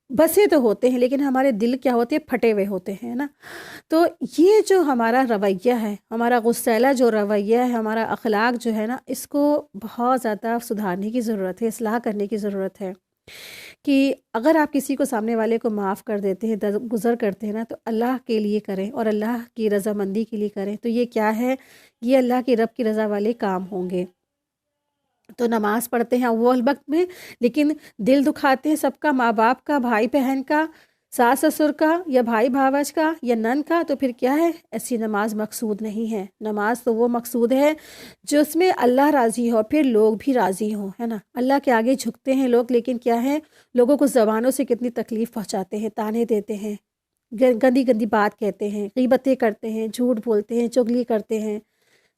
بسے تو ہوتے ہیں، لیکن ہمارے دل کیا ہوتے ہیں؟ پھٹے ہوئے ہوتے ہیں نا۔ تو یہ جو ہمارا رویہ ہے، ہمارا غصیلا جو رویہ ہے، ہمارا اخلاق جو ہے نا، اس کو بہت زیادہ سدھارنے کی ضرورت ہے، اصلاح کرنے کی ضرورت ہے۔ کہ اگر آپ کسی کو، سامنے والے کو معاف کر دیتے ہیں، گزر کرتے ہیں نا، تو اللہ کے لیے کریں اور اللہ کی رضامندی کے لیے کریں، تو یہ کیا ہے؟ یہ اللہ کی رب کی رضا والے کام ہوں گے۔ تو نماز پڑھتے ہیں اول وقت میں، لیکن دل دکھاتے ہیں سب کا، ماں باپ کا، بھائی بہن کا، ساس سسر کا، یا بھائی بھاوج کا، یا نن کا، تو پھر کیا ہے؟ ایسی نماز مقصود نہیں ہے۔ نماز تو وہ مقصود ہے جو اس میں اللہ راضی ہو، پھر لوگ بھی راضی ہوں، ہے نا۔ اللہ کے آگے جھکتے ہیں لوگ، لیکن کیا ہے؟ لوگوں کو زبانوں سے کتنی تکلیف پہنچاتے ہیں، تانے دیتے ہیں، گندی گندی بات کہتے ہیں، غیبتیں کرتے ہیں، جھوٹ بولتے ہیں، چغلی کرتے ہیں،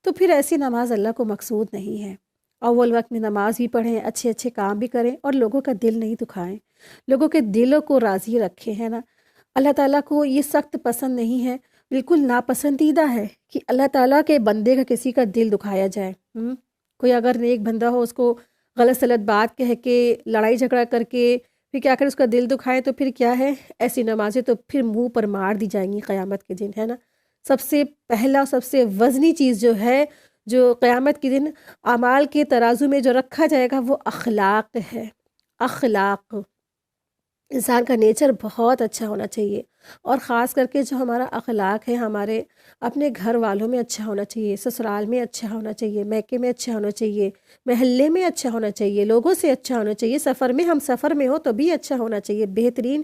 تو پھر ایسی نماز اللہ کو مقصود نہیں ہے۔ اول وقت میں نماز بھی پڑھیں، اچھے اچھے کام بھی کریں، اور لوگوں کا دل نہیں دکھائیں، لوگوں کے دلوں کو راضی رکھیں، ہے نا۔ اللہ تعالیٰ کو یہ سخت پسند نہیں ہے، بالکل ناپسندیدہ ہے کہ اللہ تعالیٰ کے بندے کا کسی کا دل دکھایا جائے۔ کوئی اگر نیک بندہ ہو، اس کو غلط سلط بات کہہ کے، لڑائی جھگڑا کر کے پھر کیا کریں، اس کا دل دکھائیں، تو پھر کیا ہے، ایسی نمازیں تو پھر منہ پر مار دی جائیں گی قیامت کے دن، ہے نا۔ سب سے پہلا سب سے وزنی چیز جو ہے، جو قیامت کے دن اعمال کے ترازو میں جو رکھا جائے گا، وہ اخلاق ہے۔ اخلاق، انسان کا نیچر بہت اچھا ہونا چاہیے، اور خاص کر کے جو ہمارا اخلاق ہے، ہمارے اپنے گھر والوں میں اچھا ہونا چاہیے، سسرال میں اچھا ہونا چاہیے، میکے میں اچھا ہونا چاہیے، محلے میں اچھا ہونا چاہیے، لوگوں سے اچھا ہونا چاہیے، سفر میں، ہم سفر میں ہو تو بھی اچھا ہونا چاہیے۔ بہترین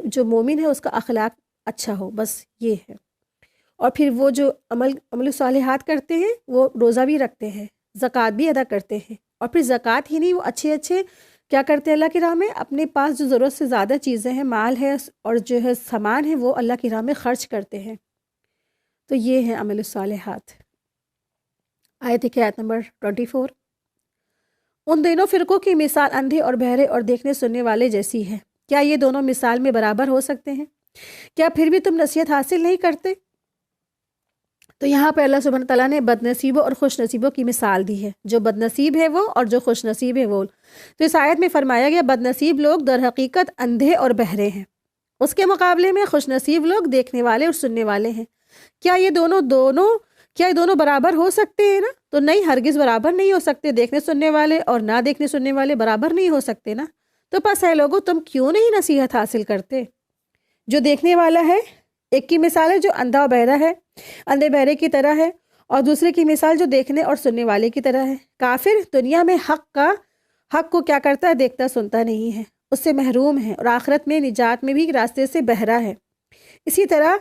جو مومن ہے اس کا اخلاق اچھا ہو، بس یہ ہے۔ اور پھر وہ جو عمل صالحات کرتے ہیں، وہ روزہ بھی رکھتے ہیں، زکوٰۃ بھی ادا کرتے ہیں، اور پھر زکوٰۃ ہی نہیں، وہ اچھے اچھے کیا کرتے ہیں، اللہ کی راہ میں اپنے پاس جو ضرورت سے زیادہ چیزیں ہیں، مال ہے اور جو ہے سامان ہے، وہ اللہ کی راہ میں خرچ کرتے ہیں۔ تو یہ ہے عمل الصالحات۔ آیت ہے آیت نمبر 24۔ ان دونوں فرقوں کی مثال اندھے اور بہرے اور دیکھنے سننے والے جیسی ہے۔ کیا یہ دونوں مثال میں برابر ہو سکتے ہیں؟ کیا پھر بھی تم نصیحت حاصل نہیں کرتے؟ تو یہاں پہ اللہ سبحانہ تعالیٰ نے بد نصیبوں اور خوش نصیبوں کی مثال دی ہے، جو بد نصیب ہے وہ اور جو خوش نصیب ہے وہ۔ تو اس آیت میں فرمایا گیا بد نصیب لوگ در حقیقت اندھے اور بہرے ہیں، اس کے مقابلے میں خوش نصیب لوگ دیکھنے والے اور سننے والے ہیں۔ کیا یہ دونوں برابر ہو سکتے ہیں نا؟ تو نہیں، ہرگز برابر نہیں ہو سکتے۔ دیکھنے سننے والے اور نہ دیکھنے سننے والے برابر نہیں ہو سکتے نا۔ تو پس ہے لوگوں، تم کیوں نہیں نصیحت حاصل کرتے؟ جو دیکھنے والا ہے، ایک کی مثال ہے جو اندھا اور بہرا ہے، اندھے بہرے کی طرح ہے، اور دوسرے کی مثال جو دیکھنے اور سننے والے کی طرح ہے۔ کافر دنیا میں حق کو کیا کرتا ہے، دیکھتا سنتا نہیں ہے، اس سے محروم ہے، اور آخرت میں نجات میں بھی راستے سے بہرا ہے۔ اسی طرح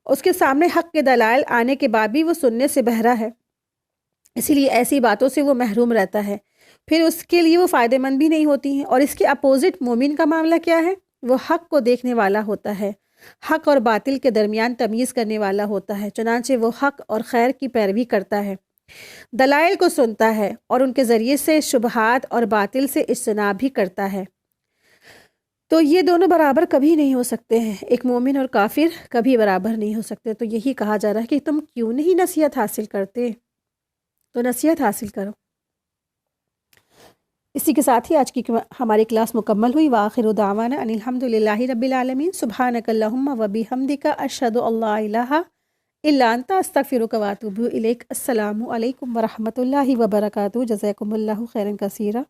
اس کے سامنے حق کے دلائل آنے کے بعد بھی وہ سننے سے بہرا ہے، اسی لیے ایسی باتوں سے وہ محروم رہتا ہے، پھر اس کے لیے وہ فائدہ مند بھی نہیں ہوتی ہیں۔ اور اس کے اپوزٹ مومن کا معاملہ کیا ہے؟ وہ حق کو دیکھنے والا ہوتا ہے، حق اور باطل کے درمیان تمیز کرنے والا ہوتا ہے، چنانچہ وہ حق اور خیر کی پیروی کرتا ہے، دلائل کو سنتا ہے، اور ان کے ذریعے سے شبہات اور باطل سے اجتناب بھی کرتا ہے۔ تو یہ دونوں برابر کبھی نہیں ہو سکتے ہیں، ایک مومن اور کافر کبھی برابر نہیں ہو سکتے۔ تو یہی کہا جا رہا ہے کہ تم کیوں نہیں نصیحت حاصل کرتے؟ تو نصیحت حاصل کرو۔ اسی کے ساتھ ہی آج کی ہماری کلاس مکمل ہوئی۔ وآخر دعوانا ان الحمد للہ رب العالمین۔ سبحانک اللہم و بحمدک، اشہد ان لا الہ الا انت، استغفرک و اتوب الیک۔ السلام علیکم ورحمۃ اللہ وبرکاتہ۔ جزاکم اللہ خیرا کثیرا۔